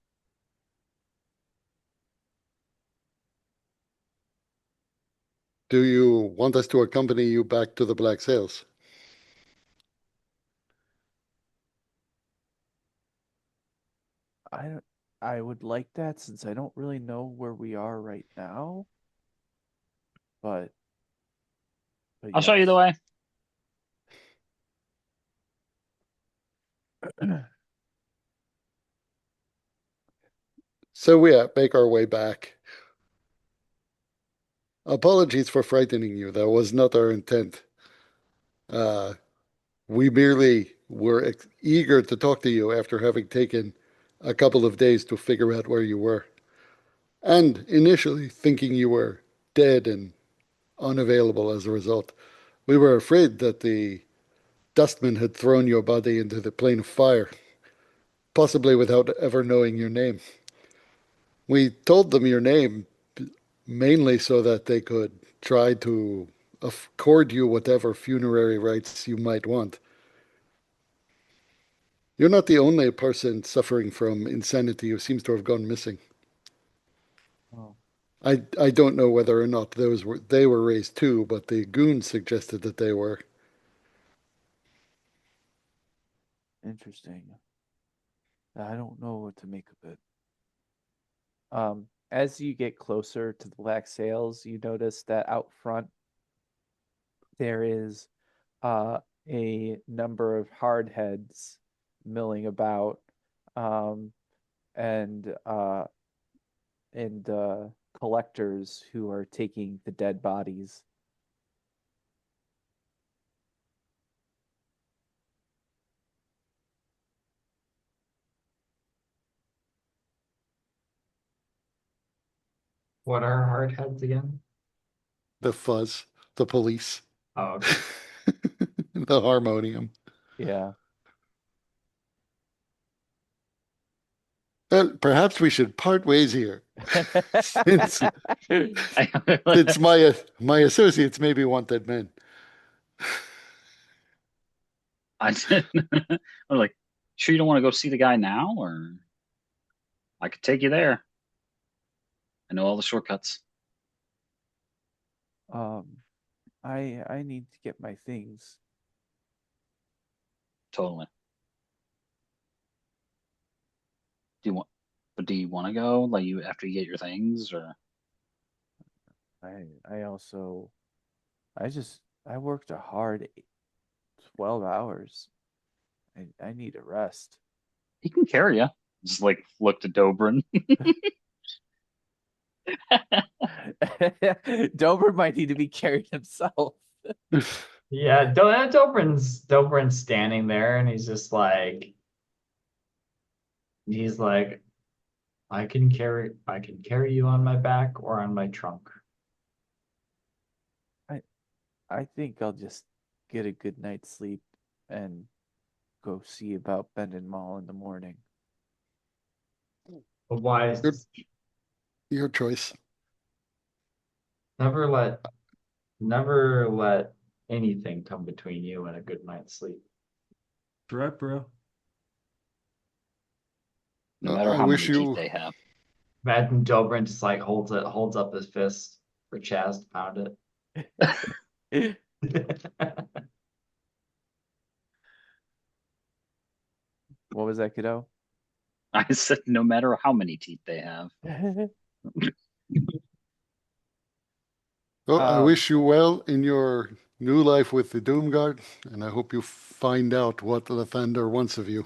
Do you want us to accompany you back to the Black Sails? I don't, I would like that since I don't really know where we are right now. But I'll show you the yes. way. So we make our way back. Apologies for frightening you. That was not our intent. Uh, we merely were eager to talk to you after having taken a couple of days to figure out where you were. And initially thinking you were dead and unavailable as a result. We were afraid that the dustman had thrown your body into the plane of fire, possibly without ever knowing your name. We told them your name mainly so that they could try to accord you whatever funerary rites you might want. You're not the only person suffering from insanity who seems to have gone missing. Oh, I don't know whether or not they were raised too, but the goons suggested that they were. interesting. I don't know what to make of it. As you get closer to the Black Sails, you notice that out front there is uh, a number of hardheads milling about, um, and uh, and collectors who are taking the dead bodies. What are hard heads again? The fuzz, the police, Oh, okay. the harmonium. Yeah. Perhaps we should part ways here, since I, my associates maybe want dead men. I'm like, sure you don't want to go see the guy now, or I could take you there. I know all the shortcuts. Um, I need to get my things. Totally. Do you want to go like you after you get your things, or I also I worked a hard 12 hours. I need a rest. he can carry you? Just like look to Dobrin. Dober might need to be carried himself. Yeah, Dobrin's standing there and he's like, I can carry you on my back or on my trunk. I think I'll just get a good night's sleep and go see about Bendon Mawl in the morning. But why Your choice. never let anything come between you and a good night's sleep. Right, bro. No matter I how many wish teeth you they have. Imagine Dobrin just like holds up his fist for Chaz to pound it. What was that, kiddo? I said no matter how many teeth they have. Well, I Um, wish you well in your new life with the Doomguard, and I hope you find out what Lathander wants of you.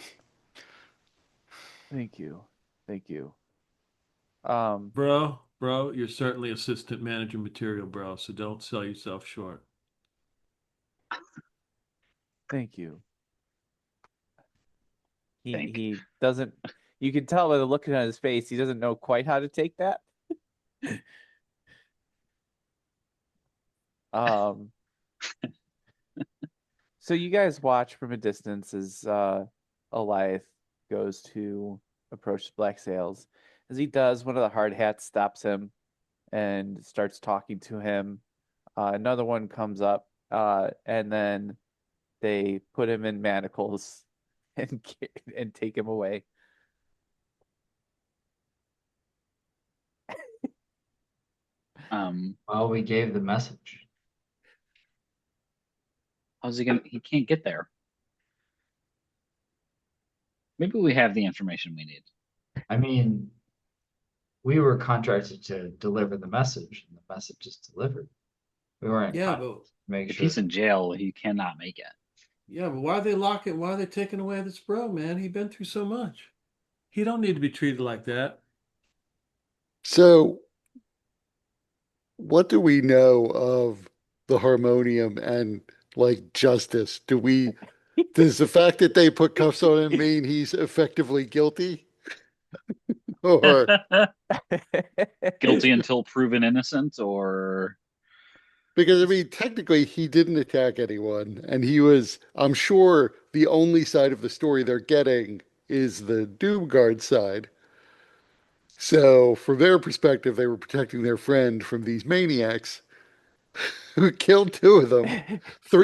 Thank you. Thank you. Bro, you're certainly assistant manager material, bro. So don't sell yourself short. Thank you. Think. He doesn't, you can tell by the look on his face, he doesn't know quite how to take that. Um, so you guys watch from a distance as Eliath goes to approach the Black Sails. As he does, one of the hard hats stops him and starts talking to him. Another one comes up, and then they put him in manacles and and take him away. Well, we gave the message. How's he gonna? He can't get there. Maybe we have the information we need. I mean, we were contracted to deliver the message, and the message is delivered. We weren't Yeah, contracted but to make If sure. he's in jail, he cannot make it. why are they locking? Why are they taking away this bro, man? He been through so much. He don't need to be treated like that. So, what do we know of the Harmonium and like justice? Does the fact that they put cuffs on him mean he's effectively guilty? Or Guilty until proven innocent, or because I mean, technically he didn't attack anyone, and he was, I'm sure the only side of the story they're getting is the Doomguard side. So, from their perspective, they were protecting their friend from these maniacs who killed two of them.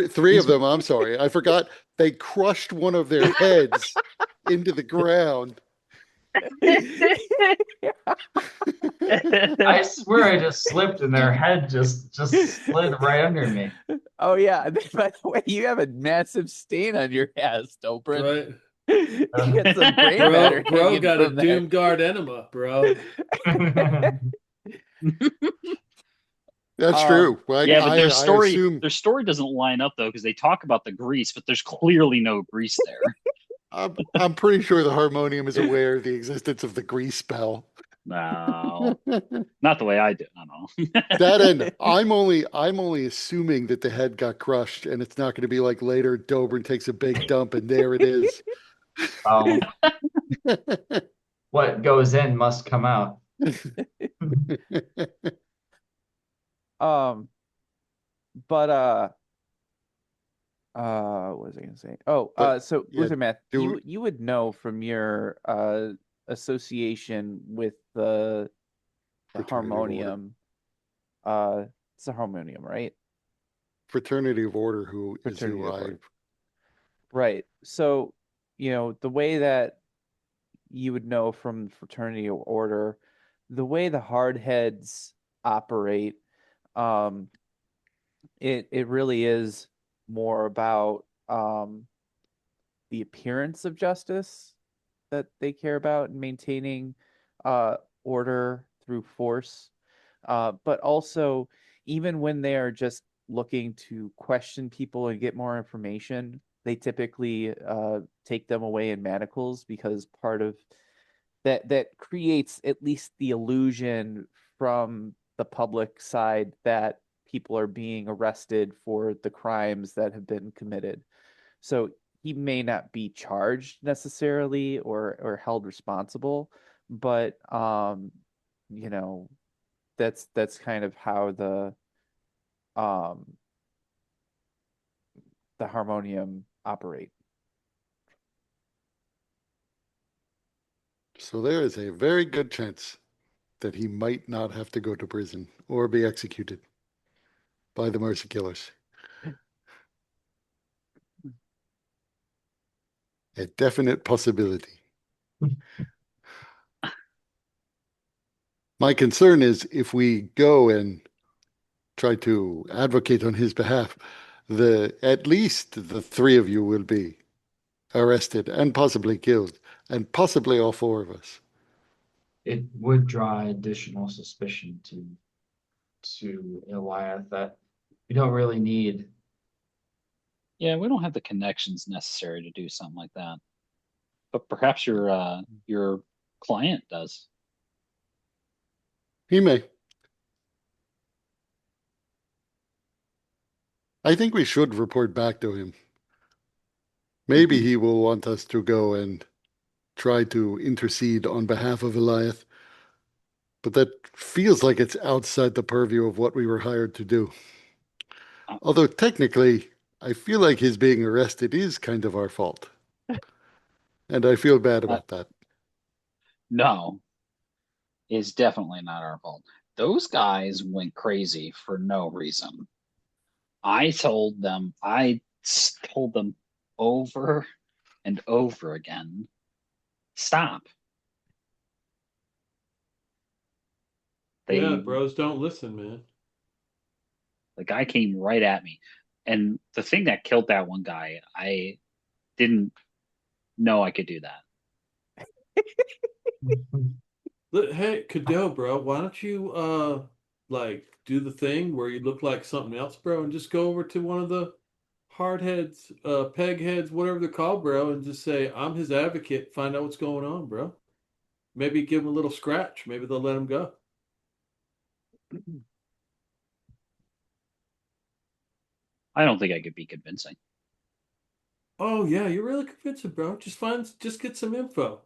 Three of them, I'm sorry. I forgot they crushed one of their heads into the ground. I swear I just slipped and their head just slid right under me. Oh yeah. By the way, you have a massive stain on your ass, Dobrin. Right. You got some brain matter Bro hanging got a from there. Doomguard enema, bro. That's Um, true. Like Yeah, but I assume their story doesn't line up though because they talk about the grease, but there's clearly no grease there. I'm pretty sure the Harmonium is aware of the existence of the grease spell. No, not the way I do. I don't know. That and I'm only assuming that the head got crushed, and it's not going to be like later Dobrin takes a big dump and there it is. Well, what goes in must come out. um, but what was I gonna say? Oh, But so yeah, Luther, do you would know from your association with the fraternity of order. Harmonium. It's the Harmonium, right? Fraternity of Order, Fraternity who of I Order. Right. So, the way that you would know from fraternity or order, the way the hardheads operate, um, it really is more about the appearance of justice that they care about and maintaining order through force. But also, even when they are just looking to question people and get more information, they typically take them away in manacles because part of that creates at least the illusion from the public side that people are being arrested for the crimes that have been committed. So he may not be charged necessarily or held responsible, but you know, that's kind of how um the Harmonium operate. So there is a very good chance that he might not have to go to prison or be executed by the Mercy Killers. A definite possibility. My concern is if we go and try to advocate on his behalf, the at least the three of you will be arrested and possibly killed, and possibly all four of us. It would draw additional suspicion to Eliath that we don't really need. Yeah, we don't have the connections necessary to do something like that. But perhaps your client does. He may. I think we should report back to him. Maybe he will want us to go and try to intercede on behalf of Eliath, but that feels like it's outside the purview of what we were hired to do. Uh, Although technically, I feel like his being arrested is kind of our fault. And I feel bad uh, about that. no, it's definitely not our fault. Those guys went crazy for no reason. I told them over and over again, stop. Yeah, They, bros don't listen, man. the guy came right at me. And the thing that killed that one guy, I didn't know I could do that. Hey, Cadell, bro, why don't you like do the thing where you look like something else, bro, and just go over to one of the hard heads, peg heads, whatever they're called, bro, and just say, I'm his advocate, find out what's going on, bro. Maybe give him a little scratch. Maybe they'll let him go. I don't think I could be convincing. Oh yeah, you're really convincing, bro. Just get some info.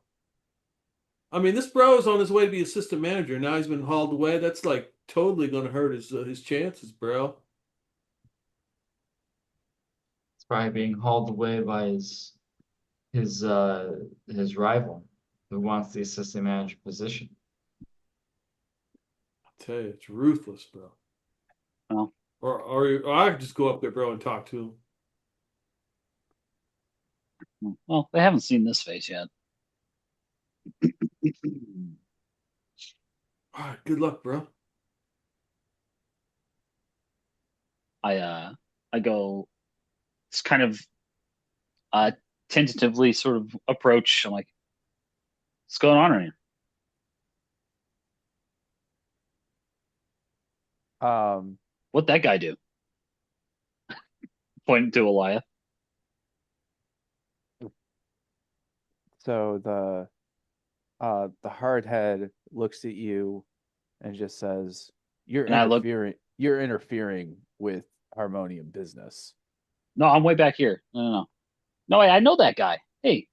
I mean, this bro is on his way to be assistant manager. Now he's been hauled away. That's like totally gonna hurt his chances, bro. It's probably being hauled away by his rival who wants the assistant manager position. I tell you, it's ruthless, bro. Well, Or I could just go up there, bro, and talk to him. well, they haven't seen this face yet. All right, good luck, bro. I go, it's kind of uh tentatively sort of approach. I'm like, what's going on right Um, What'd that guy do? Pointing to Eliath. So the hardhead looks at you and just says, And I look, you're interfering with Harmonium business." no, I'm way back here. No, no, no. No, I know that guy. Hey,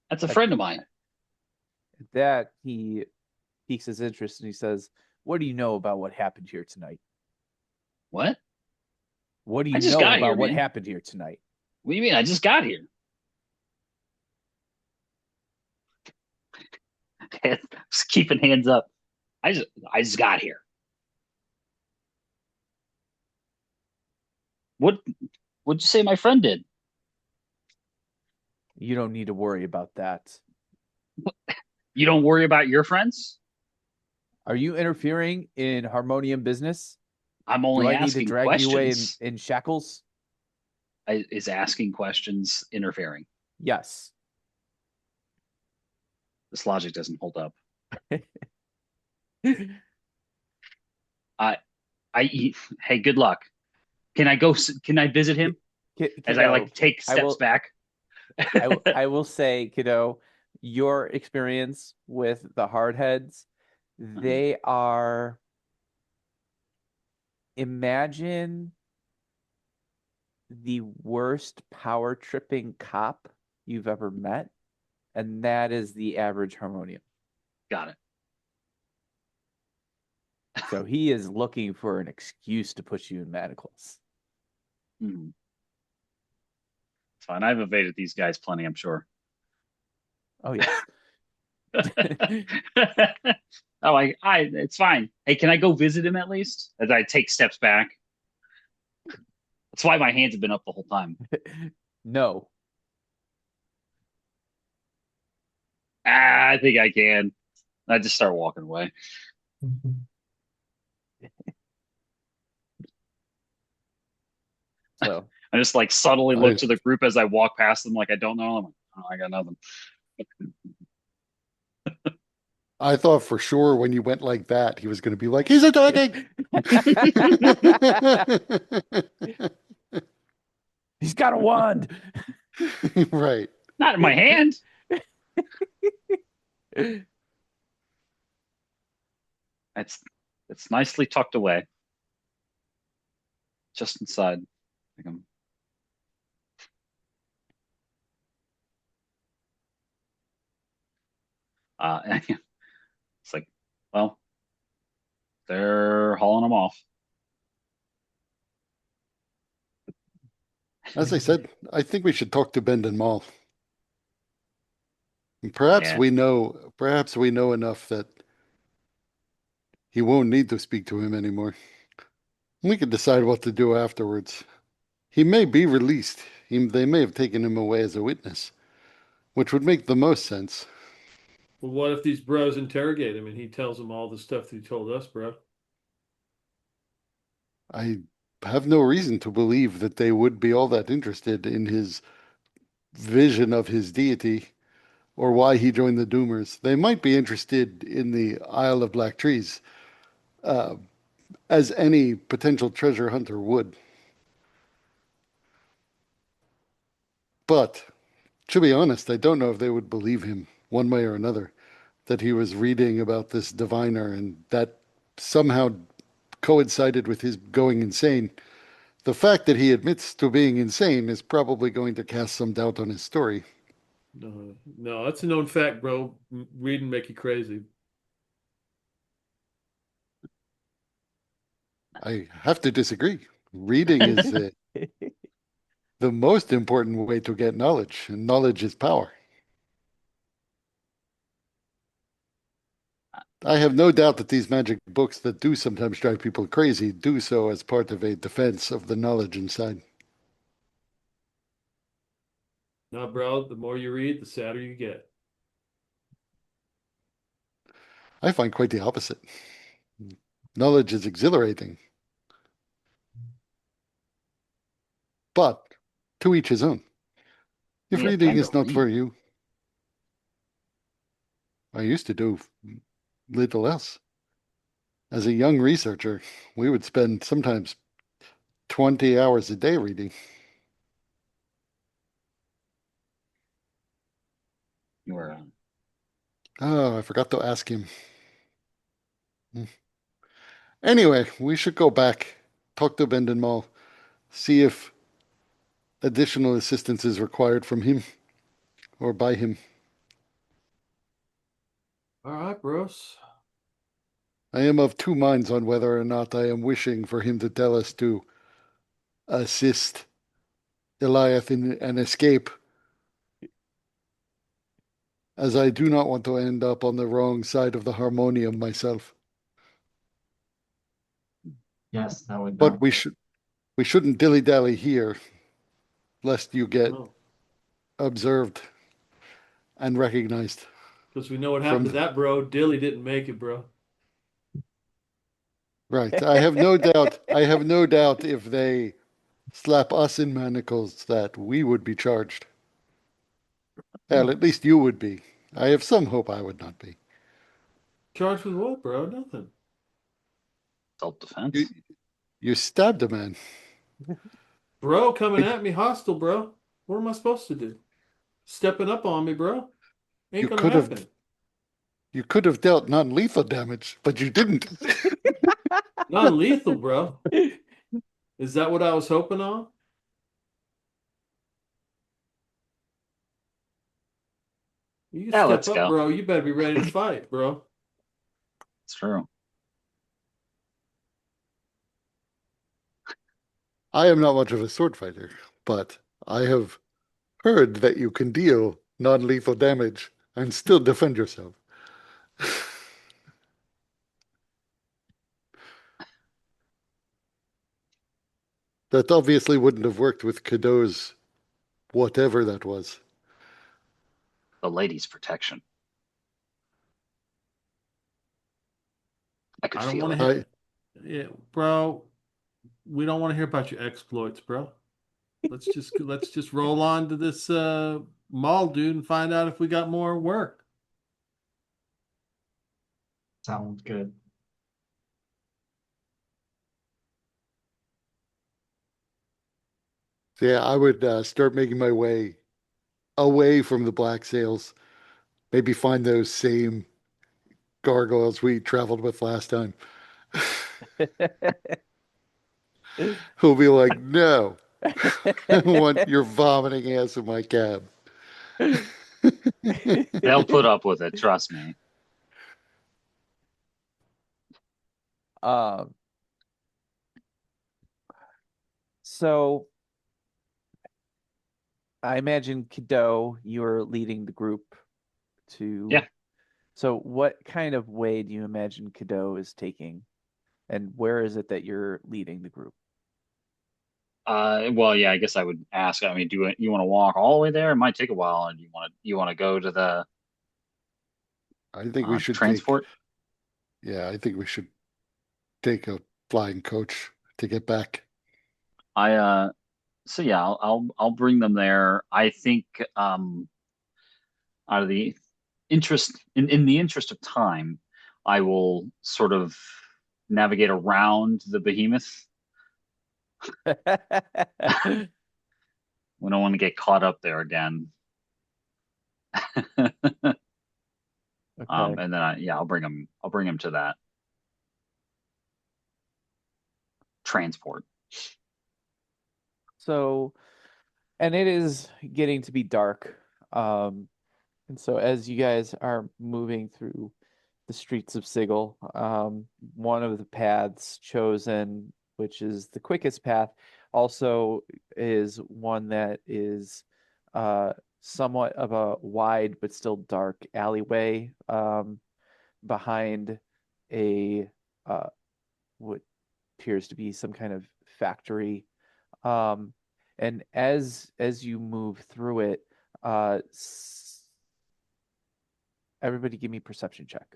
that's a At friend of mine. that he piques his interest and he says, "What do you know about what happened here tonight? What? What do I you just know got here, about what man. happened here tonight?" What do you mean? I just got here. Just keeping hands up. I just got here. What what'd you say my friend did? You don't need to worry about that. You don't worry about your friends? Are you interfering in Harmonium business? I'm Do only I need to asking drag you away questions. in shackles? Is asking questions interfering? Yes. This logic doesn't hold up. I hey, good luck. Can I go? Can I visit him as I Kiddo, like take I steps will back? I will say, kiddo, your experience with the hardheads, they are, imagine the worst power tripping cop you've ever met, and that is the average Harmonium. Got it. So he is looking for an excuse to put you in manacles. Hmm. It's fine. I've evaded these guys plenty, I'm sure. Oh yes. Oh, it's fine. Hey, can I go visit him at least? As I take steps back. That's why my hands have been up the whole time. No. I think I can. I just start walking away. So I just like subtly look I to the group as I walk past them, like I don't know them. Like, oh, I got nothing. I thought for sure when you went like that, he was going to be like, he's attacking. he's got a wand. Right. Not in my hand. It's it's nicely tucked away, just inside. Like I'm, and it's like, well, they're hauling them off. As I said, I think we should talk to Bendon Mawl. Perhaps Yeah. perhaps we know enough that he won't need to speak to him anymore. We can decide what to do afterwards. He may be released. They may have taken him away as a witness, which would make the most sense. Well, what if these bros interrogate him and he tells them all the stuff that he told us, bro? I have no reason to believe that they would be all that interested in his vision of his deity or why he joined the Doomers. They might be interested in the Isle of Black Trees, uh, as any potential treasure hunter would. But to be honest, I don't know if they would believe him one way or another that he was reading about this diviner and that somehow coincided with his going insane. The fact that he admits to being insane is probably going to cast some doubt on his story. No, no, that's a known fact, bro. Reading make you crazy. I have to disagree. Reading is the most important way to get knowledge, and knowledge is power. I have no doubt that these magic books that do sometimes drive people crazy do so as part of a defense of the knowledge inside. No, bro, the more you read, the sadder you get. I find quite the opposite. Knowledge is exhilarating, but to each his own. If We have reading time to is not read. for you, I used to do little else. As a young researcher, we would spend sometimes 20 hours a day reading. You were Oh, I forgot to ask him. Hmm. Anyway, we should go back, talk to Bendon Mawl, see if additional assistance is required from him or by him. All right, bros. I am of two minds on whether or not I am wishing for him to tell us to assist Eliath in an escape, as I do not want to end up on the wrong side of the Harmonium myself. Yes, that would But not be. we shouldn't dilly-dally here, lest you get No, observed and recognized because we know what happened to from that, bro. Dilly didn't make it, bro. right. I have no doubt. I have no doubt if they slap us in manacles that we would be charged. Well, at least you would be. I have some hope I would not be. Charged with what, bro? Nothing. self-defense. You, you stabbed a man. Bro, coming It- at me hostile, bro. What am I supposed to do? Stepping up on me, bro. Ain't You gonna could have happen. you could have dealt non-lethal damage, but you didn't. Non-lethal, bro. Is that what I was hoping on? You Yeah, step let's up, go. bro. You better be ready to fight, bro. It's true. I am not much of a sword fighter, but I have heard that you can deal non-lethal damage and still defend yourself. That obviously wouldn't have worked with Cadeau's whatever that was. The lady's protection. I could I don't feel want it. to I hear, yeah, bro. We don't want to hear about your exploits, bro. Let's just roll on to this mall dude and find out if we got more work. Sounds good. Yeah, I would start making my way away from the black sails. Maybe find those same gargoyles we traveled with last time. Who'll be like, no, I want your vomiting ass in my cab. They'll put up with it, trust me. Um, so I imagine Kido, you're leading the group to. Yeah. So what kind of way do you imagine Kido is taking? And where is it that you're leading the group? Well, yeah, I guess I would ask. I mean, you want to walk all the way there? It might take a while. And you want to go to the I think we should take, transport? yeah, I think we should take a flying coach to get back. I So yeah, I'll bring them there. I think out of the interest in the interest of time, I will sort of navigate around the behemoth. We don't want to get caught up there again. Okay. And then I'll bring him. I'll bring him to that transport. So, and it is getting to be dark. And so as you guys are moving through the streets of Sigil, one of the paths chosen, which is the quickest path, also is one that is somewhat of a wide but still dark alleyway behind a what appears to be some kind of factory. Um, and as you move through it, uh, everybody give me perception check.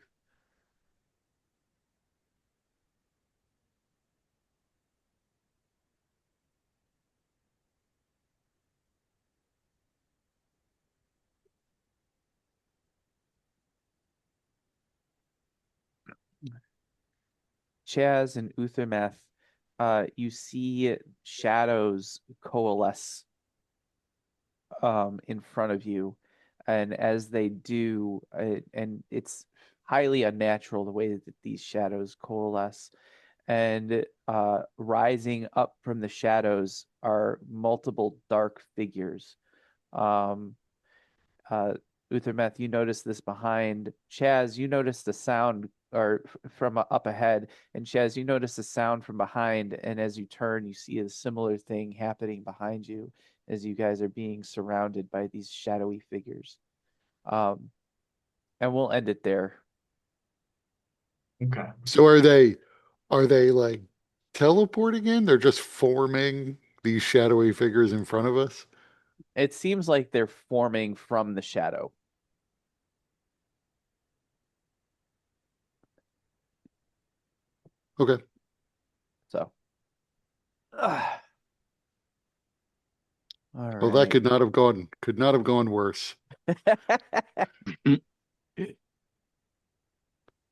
Chaz and Uthermeth, you see shadows coalesce in front of you, and as they do, and it's highly unnatural the way that these shadows coalesce, and rising up from the shadows are multiple dark figures. Um, uh, Uthermeth, you notice this behind Chaz. You notice the sound, or from up ahead, and Chaz, you notice the sound from behind. And as you turn, you see a similar thing happening behind you as you guys are being surrounded by these shadowy figures. And we'll end it there. Okay. So are they like teleporting in? They're just forming these shadowy figures in front of us? It seems like they're forming from the shadow. Okay. So, all Well, that right. could not have gone worse.